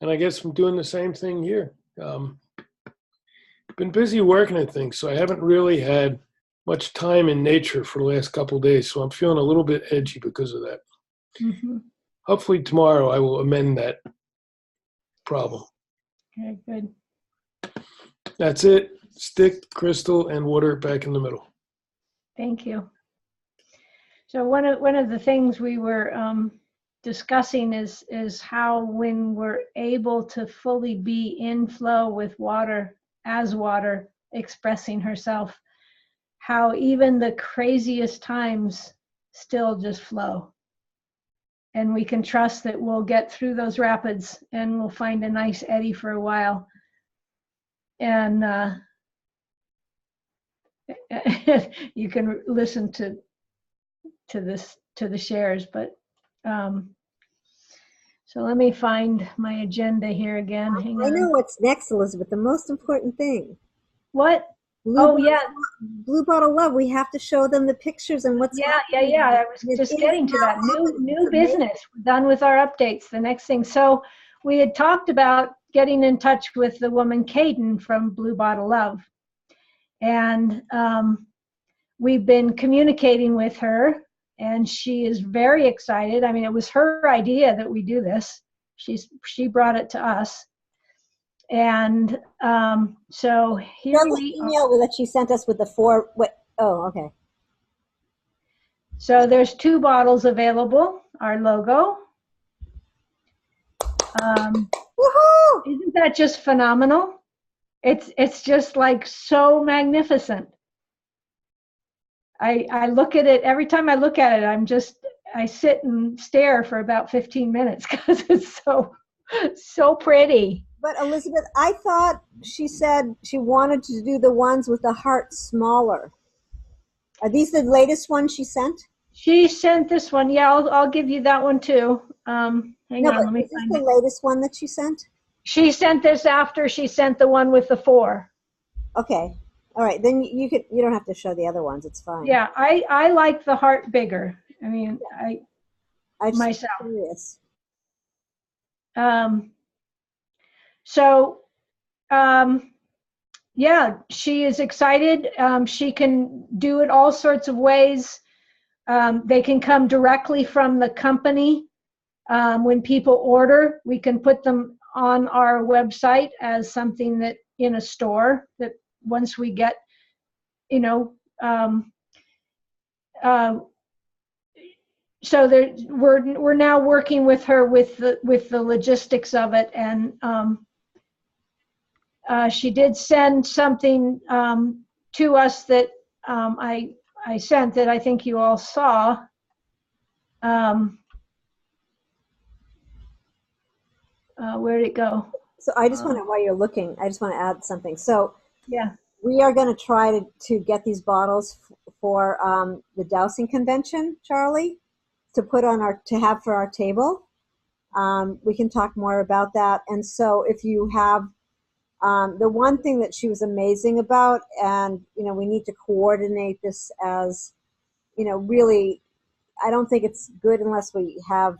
And I guess I'm doing the same thing here. Been busy working at things, so I haven't really had much time in nature for the last couple of days, so I'm feeling a little bit edgy because of that. Mm-hmm. Hopefully tomorrow I will amend that problem. Okay, good. That's it. Stick, crystal, and water back in the middle. Thank you. So one of the things we were discussing is how when we're able to fully be in flow with water, as water expressing herself, how even the craziest times still just flow. And we can trust that we'll get through those rapids and we'll find a nice eddy for a while. And you can listen to the shares, but so let me find my agenda here again. Hang I know on. what's next, Elizabeth. The most important thing. What? Blue Oh, Bottle- yeah. Blue Bottle Love. We have to show them the pictures and what's Yeah. happening. I was It just is getting to now that. happening. New It's amazing. business. We're done with our updates. The next thing. So we had talked about getting in touch with the woman Caden from Blue Bottle Love. And we've been communicating with her, and she is very excited. I mean, it was her idea that we do this. She brought it to us. And so here Show the we are. email that she sent us with the four. What? Oh, okay. So there's 2 bottles available, our logo. Woohoo! Isn't that just phenomenal? It's just like so magnificent. I look at it, every time I look at it, I sit and stare for about 15 minutes because it's so pretty. But Elizabeth, I thought she said she wanted to do the ones with the heart smaller. Are these the latest ones she sent? She sent this one. Yeah, I'll give you that one too. Hang No, on, but let me is this find the it. latest one that she sent? She sent this after she sent the one with the 4. Okay. All right. Then you don't have to show the other ones. It's fine. Yeah, I like the heart bigger. I mean, I just myself. curious. So, yeah, she is excited. She can do it all sorts of ways. They can come directly from the company. When people order, we can put them on our website as something that in a store that once we get, you know, so we're now working with her with the logistics of it, and she did send something to us that I sent that I think you all saw. Where did it go? So I just want to, while you're looking, I just want to add something. So Yeah. we are going to try to get these bottles for the dowsing convention, Charlie, to put on to have for our table. We can talk more about that. And so if you have the one thing that she was amazing about, and we need to coordinate this as really, I don't think it's good unless we have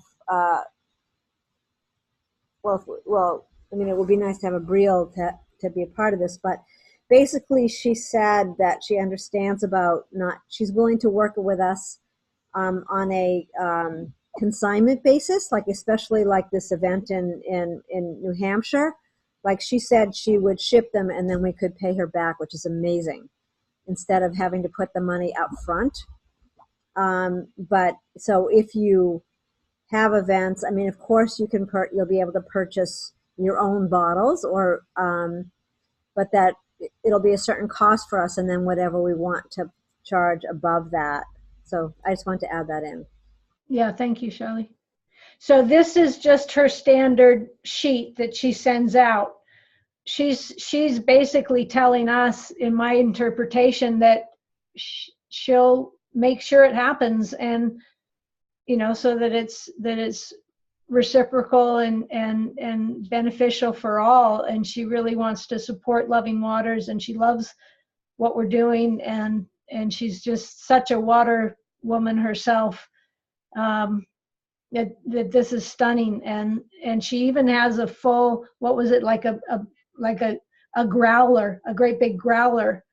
I mean, it would be nice to have a Brielle to be a part of this, but basically she said that she understands about she's willing to work with us on a consignment basis, like especially like this event in New Hampshire. Like she said she would ship them and then we could pay her back, which is amazing, instead of having to put the money up front. But so if you have events, I mean, of course you'll be able to purchase your own bottles, or but that it'll be a certain cost for us, and then whatever we want to charge above that. So I just want to add that in. Yeah, thank you, Shelley. So this is just her standard sheet that she sends out. She's basically telling us, in my interpretation, that she'll make sure it happens, and so that it's reciprocal and beneficial for all. And she really wants to support Loving Waters, and she loves what we're doing, and she's just such a water woman herself. That this is stunning, and she even has a full, what was it, like a growler, a great big growler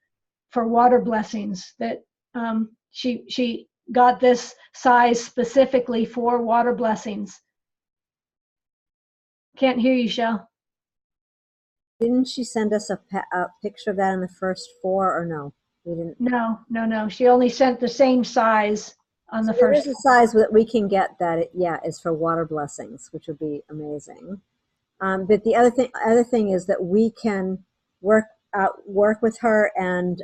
for water blessings, that she got this size specifically for water blessings. Can't hear you, Shell. Didn't she send us a picture of that in the first 4, or no? We didn't. No. She only sent the same size on the So there first. is a size that we can get that is for water blessings, which would be amazing. But the other thing is that we can work with her, and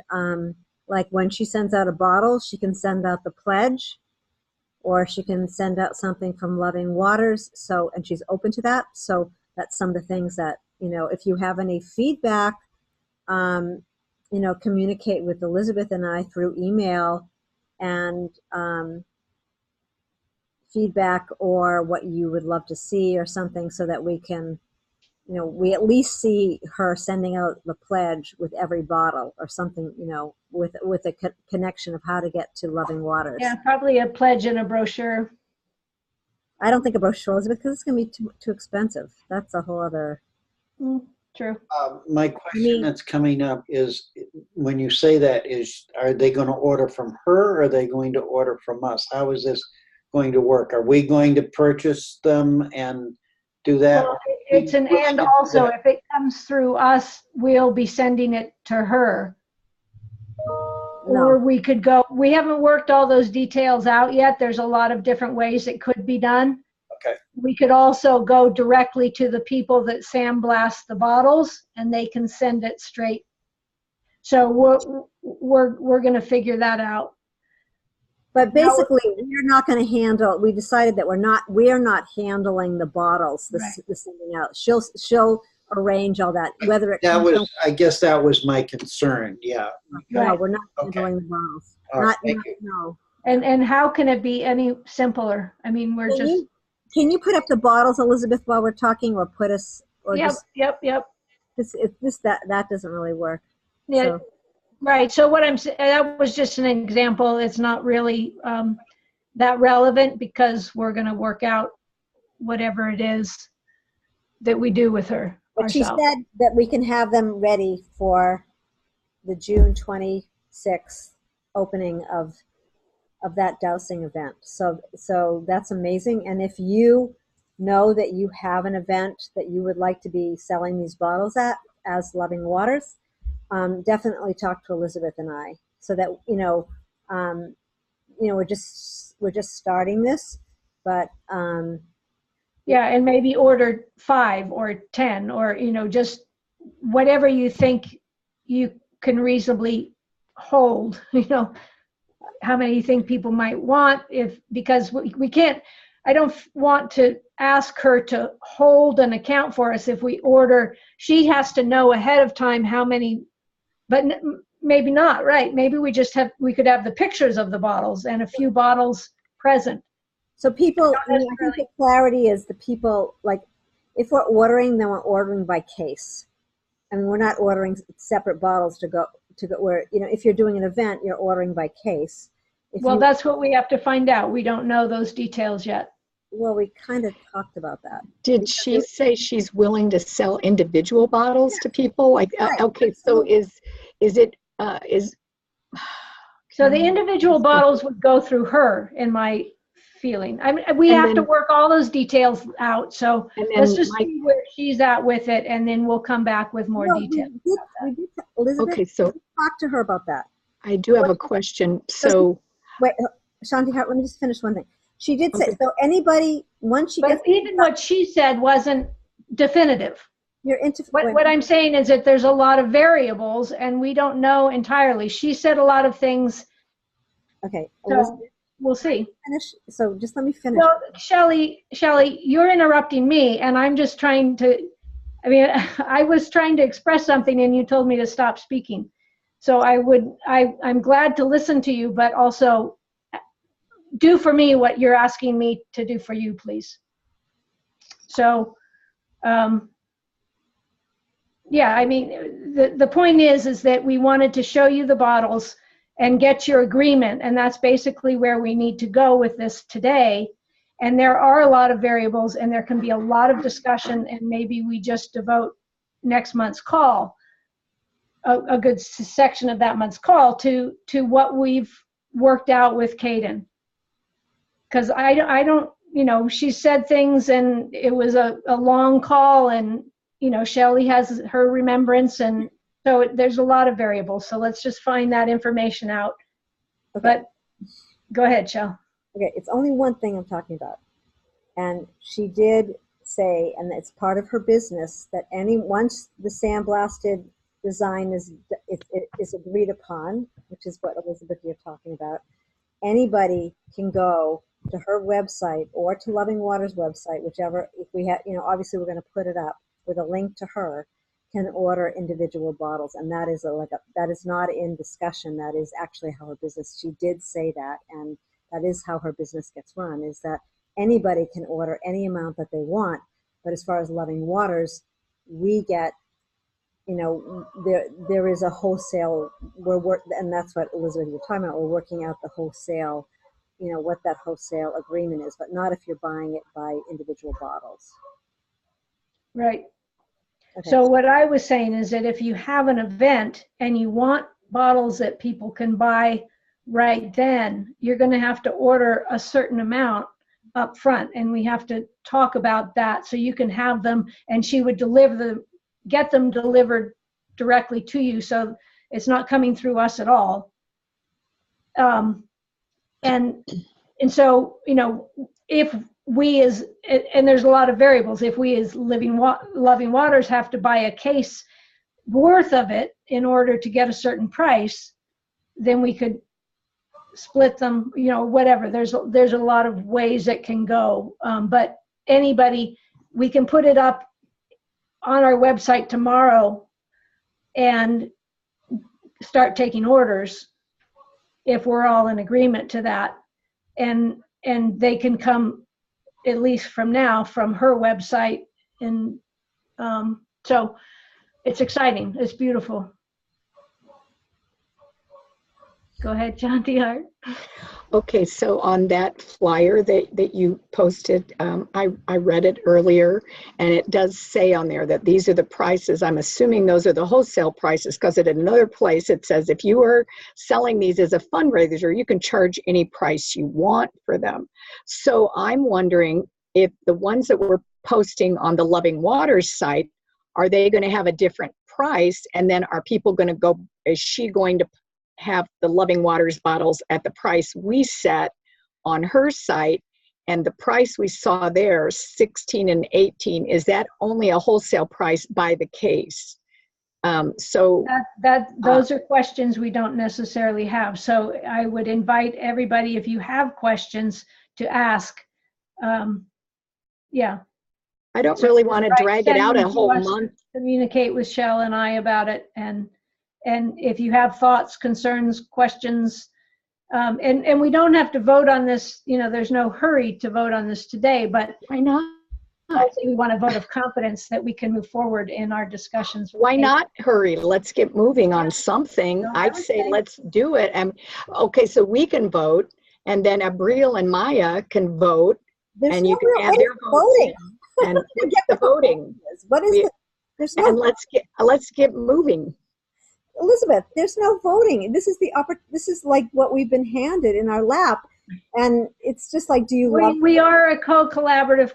like when she sends out a bottle, she can send out the pledge, or she can send out something from Loving Waters. So, and she's open to that. So that's some of the things that, if you have any feedback, communicate with Elizabeth and I through email, and feedback or what you would love to see or something, so that we can, we at least see her sending out the pledge with every bottle or something, with a connection of how to get to Loving Waters. Yeah, probably a pledge and a brochure. I don't think a brochure is, because it's going to be too expensive. That's a whole other. True. My question that's coming up is, when you say that, are they going to order from her, or are they going to order from us? How is this going to work? Are we going to purchase them and do that? Well, it's an and also. If it comes through us, we'll be sending it to her. No. Or we could go, we haven't worked all those details out yet. There's a lot of different ways it could be done. Okay. We could also go directly to the people that sandblast the bottles, and they can send it straight. So we're going to figure that out. But basically, we're not going to handle. We decided that we're not handling the bottles, the sending out. She'll arrange all that. Whether it I guess that was my concern. Yeah. No, we're not handling the bottles. All right, thank you. No. And how can it be any simpler? I mean, we're Can you put up the bottles, Elizabeth, while we're talking, or put us? Or Yep. That doesn't really work. Yeah. So. Right. So that was just an example. It's not really that relevant, because we're going to work out whatever it is that we do with her. But she said that we can have them ready for the June 26th opening of that dowsing event. So that's amazing. And if you know that you have an event that you would like to be selling these bottles at as Loving Waters, definitely talk to Elizabeth and I, so that we're just starting this, but yeah, and maybe order 5 or 10, or just whatever you think you can reasonably hold. How many you think people might want, because we can't. I don't want to ask her to hold an account for us. If we order, she has to know ahead of time how many. But maybe not, right? Maybe we could have the pictures of the bottles and a few bottles present. So people, I think the clarity is the people, like, if we're ordering, then we're ordering by case. And we're not ordering separate bottles to go where, if you're doing an event, you're ordering by case. That's what we have to find out. We don't know those details yet. Well, we kind of talked about that. Did she say she's willing to sell individual bottles to people? Like, right. Okay, so is it? So the individual bottles would go through her, in my feeling. I mean, we have to work all those details out. So let's just see where she's at with it, and then we'll come back with more details. We did, Elizabeth, okay, so talk to her about that. I do have a question. So wait, Shanti, let me just finish one thing. She did say, so anybody, once she gets. But even what she said wasn't definitive. What I'm saying is that there's a lot of variables and we don't know entirely. She said a lot of things, Okay, so Elizabeth, we'll see. finish. So just let me finish. Well, Shelley, you're interrupting me and I'm just trying to, I mean, I was trying to express something and you told me to stop speaking. So I'm glad to listen to you, but also do for me what you're asking me to do for you, please. So, yeah, I mean, the point is that we wanted to show you the bottles and get your agreement, and that's basically where we need to go with this today. And there are a lot of variables, and there can be a lot of discussion, and maybe we just devote next month's call, a good section of that month's call, to what we've worked out with Kaden. Because I don't, you know, she said things, and it was a long call, and you know, Shelley has her remembrance, and so there's a lot of variables. So let's just find that information out. Okay. But go ahead, Shell. Okay, it's only one thing I'm talking about. And she did say, and it's part of her business, that once the sandblasted design is agreed upon, which is what Elizabeth you're talking about, anybody can go to her website or to Loving Waters website, whichever. If we have, you know, obviously we're going to put it up with a link to her, can order individual bottles, and that is that is not in discussion. That is actually how her business. She did say that, and that is how her business gets run. Is that anybody can order any amount that they want, but as far as Loving Waters, we get, you know, there is a wholesale. And that's what Elizabeth you're talking about. We're working out the wholesale, you know, what that wholesale agreement is, but not if you're buying it by individual bottles. Right. Okay. So what I was saying is that if you have an event and you want bottles that people can buy right then, you're going to have to order a certain amount up front, and we have to talk about that so you can have them, and she would get them delivered directly to you, so it's not coming through us at all. And so, you know, if we as, and there's a lot of variables, if we as Loving Waters have to buy a case worth of it in order to get a certain price, then we could split them, you know, whatever. There's a lot of ways it can go. But anybody, we can put it up on our website tomorrow and start taking orders if we're all in agreement to that. And they can come, at least from now, from her website. And so it's exciting. It's beautiful. Go ahead, John D.R. Okay, so on that flyer that you posted, I read it earlier, and it does say on there that these are the prices. I'm assuming those are the wholesale prices, because at another place it says if you are selling these as a fundraiser, you can charge any price you want for them. So I'm wondering if the ones that we're posting on the Loving Waters site, are they going to have a different price? And then are people going to go, is she going to have the Loving Waters bottles at the price we set on her site? And the price we saw there, 16 and 18, is that only a wholesale price by the case? Those are questions we don't necessarily have. So I would invite everybody, if you have questions, to ask. Yeah. I don't really want to drag it out a whole Send them to us, month. Communicate with Shell and I about it, and if you have thoughts, concerns, questions, and we don't have to vote on this, you know, there's no hurry to vote on this today, but Why not? we want a vote of confidence that we can move forward in our discussions. Why not hurry? Let's get moving on something. No, I'd I would say say- let's do it. And okay, so we can vote, and then Abril and Maya can vote, There's and no you can real add way their of votes voting. in, and it's the voting. What is We- it? There's no And let's get moving. Elizabeth, there's no voting. This is this is like what we've been handed in our lap, and it's just like, do you love? We are a co-collaborative.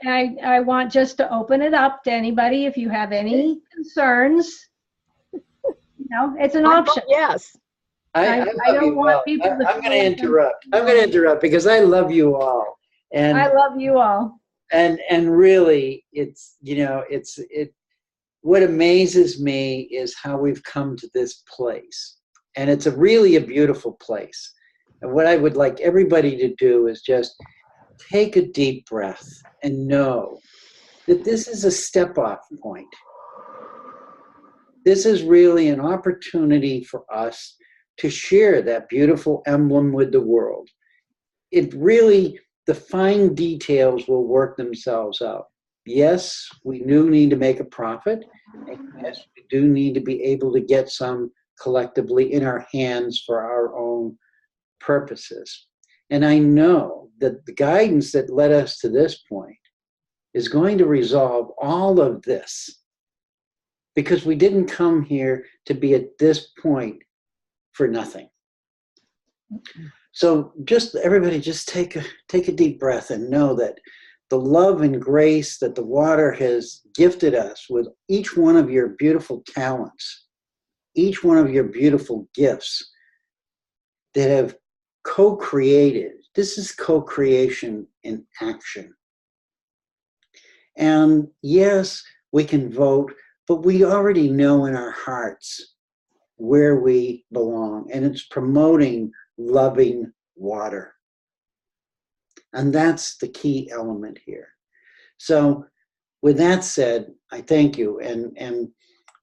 I want just to open it up to anybody if you have any concerns. You know, it's an I vote option. yes. I love don't you want all. people to I'm going to feel interrupt. I'm going to interrupt because I love you all, and I love you all. and really, it's, you know, what amazes me is how we've come to this place. And it's really a beautiful place. And what I would like everybody to do is just take a deep breath and know that this is a step-off point. This is really an opportunity for us to share that beautiful emblem with the world. It really, the fine details will work themselves out. Yes, we do need to make a profit. And yes, we do need to be able to get some collectively in our hands for our own purposes. And I know that the guidance that led us to this point is going to resolve all of this, because we didn't come here to be at this point for nothing. So just everybody just take a deep breath and know that the love and grace that the water has gifted us with each one of your beautiful talents, each one of your beautiful gifts that have co-created. This is co-creation in action. And yes, we can vote, but we already know in our hearts where we belong, and it's promoting loving water. And that's the key element here. So with that said, I thank you. And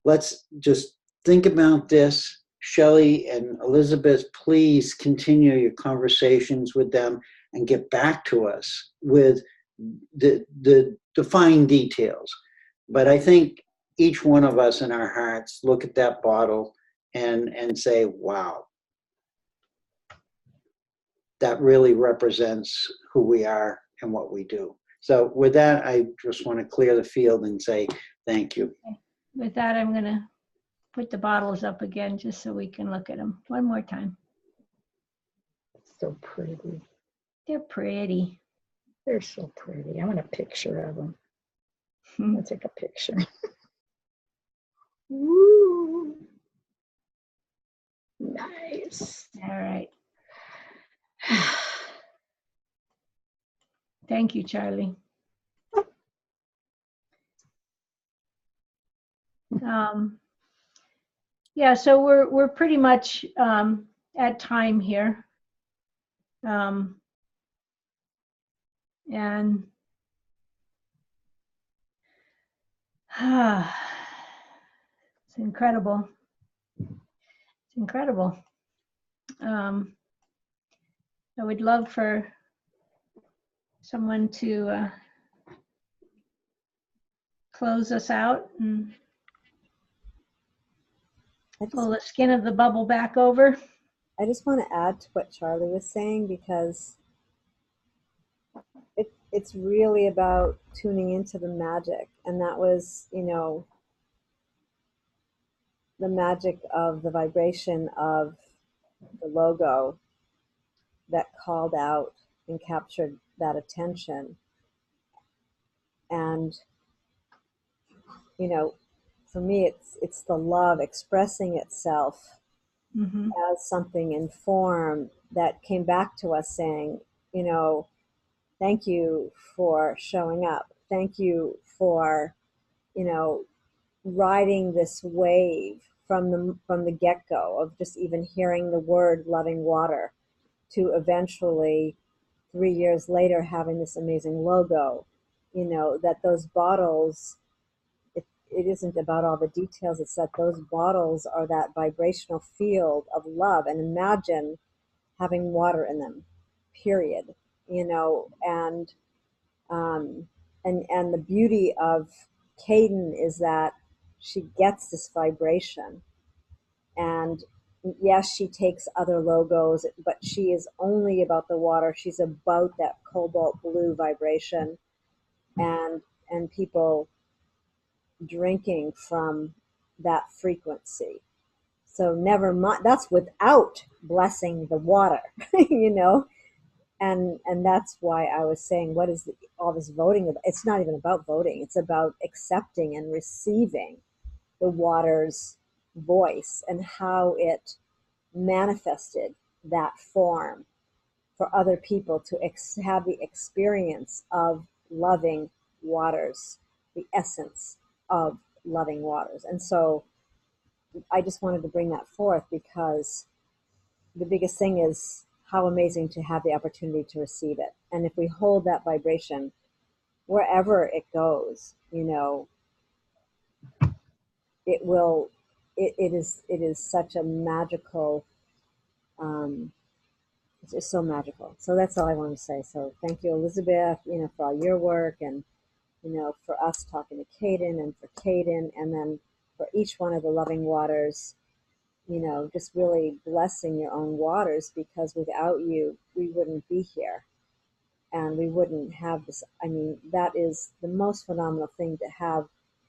let's just think about this. Shelley and Elizabeth, please continue your conversations with them and get back to us with the fine details. But I think each one of us in our hearts look at that bottle and say, wow, that really represents who we are and what we do. So with that, I just want to clear the field and say thank you. With that, I'm going to put the bottles up again just so we can look at them one more time. So pretty. They're pretty. They're so pretty. I want a picture of them. Let's take a picture. Woo. Nice. All right. Thank you, Charlie. Yeah, so we're pretty much at time here. And it's incredible. It's incredible. I would love for someone to close us out and pull the skin of the bubble back over. I just want to add to what Charlie was saying, because it's really about tuning into the magic. And that was, you know, the magic of the vibration of the logo that called out and captured that attention. And, you know, for me, it's the love expressing itself as something in form that came back to us saying, you know, thank you for showing up. Thank you for, you know, riding this wave from the get-go of just even hearing the word loving water, to eventually 3 years later having this amazing logo. You know, that those bottles, it isn't about all the details, it's that those bottles are that vibrational field of love. And imagine having water in them, period. You know, and the beauty of Caden is that she gets this vibration. And yes, she takes other logos, but she is only about the water. She's about that cobalt blue vibration, and people drinking from that frequency. So never mind, that's without blessing the water, you know. And that's why I was saying, what is all this voting about? It's not even about voting. It's about accepting and receiving the water's voice and how it manifested that form for other people to have the experience of loving waters, the essence of loving waters. And so I just wanted to bring that forth because the biggest thing is how amazing to have the opportunity to receive it. And if we hold that vibration wherever it goes, you know, it will, it is such a magical, it's just so magical. So that's all I want to say. So thank you, Elizabeth, you know, for all your work, and, you know, for us talking to Caden, and for Caden, and then for each one of the loving waters, you know, just really blessing your own waters, because without you, we wouldn't be here. And we wouldn't have this. I mean, that is the most phenomenal thing, to have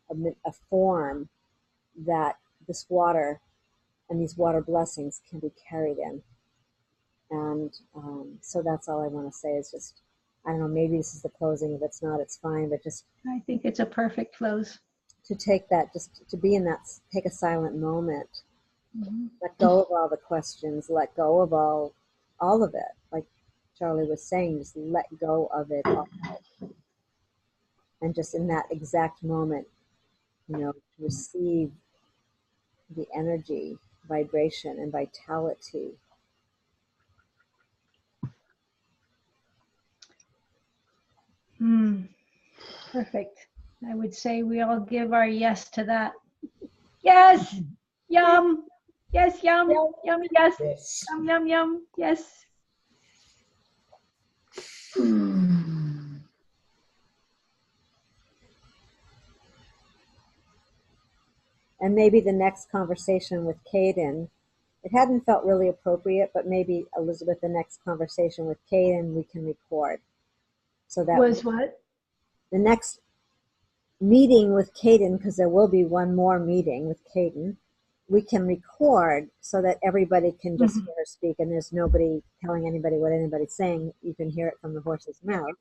a form that this water and these water blessings can be carried in. And so that's all I want to say is just, I don't know, maybe this is the closing. If it's not, it's fine. But just I think it's a perfect close. to take that, just to be in that, take a silent moment, Mhm. let go of all the questions, let go of all of it. Like Charlie was saying, just let go of it all. And just in that exact moment, you know, to receive the energy, vibration, and vitality. Perfect. I would say we all give our yes to that. Yes, yum. Yes, yum. Yummy, yes. Yes. Yum, yum, yum. Yes. And maybe the next conversation with Caden, it hadn't felt really appropriate, but maybe, Elizabeth, the next conversation with Caden we can record. So that Was what? the next meeting with Caden, because there will be one more meeting with Caden, we can record so that everybody can just hear her speak, and there's nobody telling anybody what anybody's saying. You can hear it from the horse's mouth.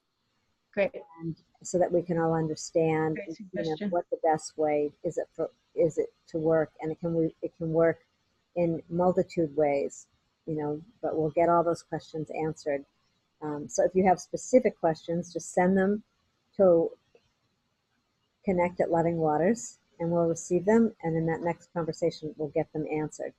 Great. And so that we can all understand, Great you know, suggestion. what the best way is it to work, and it can work in multitude ways, you know, but we'll get all those questions answered. So if you have specific questions, just send them to Connect at Loving Waters, and we'll receive them, and in that next conversation we'll get them answered.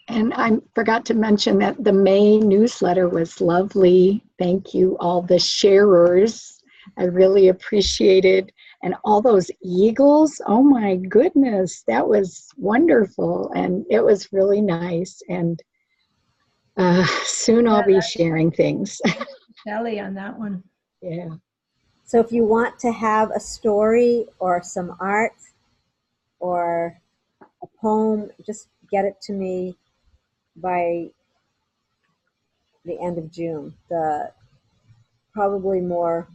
And I forgot to mention that the May newsletter was lovely. Thank you, all the sharers. I really appreciated. And all those eagles, oh my goodness, that was wonderful. And it was really nice. And soon I'll be sharing things. Sally on that one. Yeah. So if you want to have a story or some art or a poem, just get it to me by the end of June. Probably more,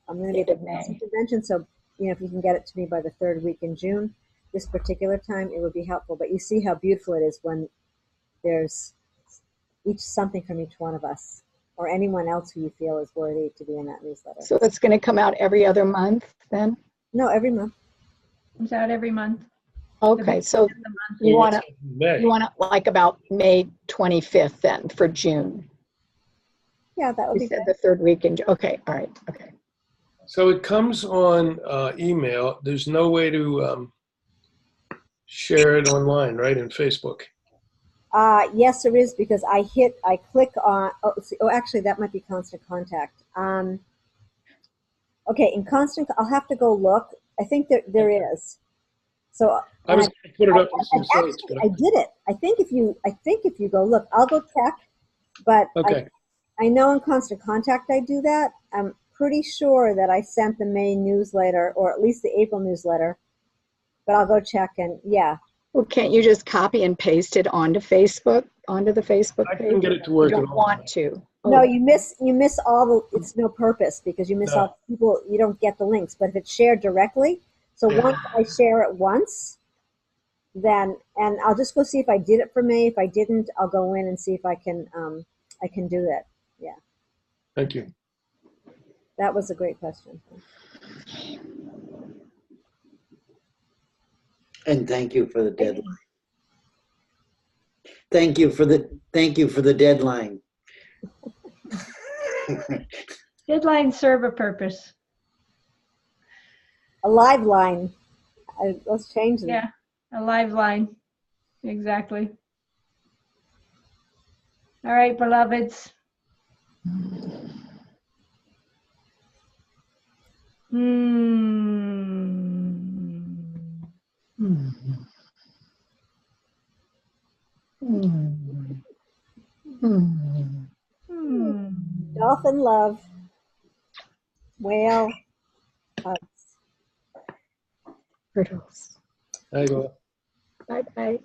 I'm going to be at the Boston convention, so you know, if you can get it to me by the third week in June, this particular time, it would be helpful. But you see how beautiful it is when there's something from each one of us, or anyone else who you feel is worthy to be in that newsletter. So it's going to come out every other month then? No, every month. Comes out every month. Okay, so you want to like about May 25th then for June? Yeah, that would You be said good. the third week in June. Okay, all right, okay. So it comes on email. There's no way to share it online, right, in Facebook? Yes, there is, because I click on, actually that might be Constant Contact. Okay, in Constant, I'll have to go look. I think there is. So I was going to put it up on some sites, actually, but I did it. I think if you go look, I'll go check, but okay. I know in Constant Contact I do that. I'm pretty sure that I sent the May newsletter, or at least the April newsletter, but I'll go check, and yeah. Well, can't you just copy and paste it onto Facebook, onto the Facebook I page? couldn't get it to work You at don't all. want to. No, Oh, you miss all the, it's no purpose, because you miss No. all people, you don't get the links. But if it's shared directly, so once I share it once, then, and I'll just go see if I did it for May. If I didn't, I'll go in and see if I can do that. Yeah, Thank you. that was a great question. And thank you for the deadline. Thank you for the deadline. Deadlines serve a purpose. A live line. Let's change them. Yeah, a live line. Exactly. All right, beloveds. Dolphin love. Whale. Hugs. Turtles. I go. Bye bye.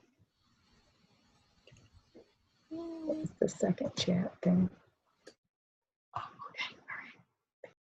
What's the second chat thing?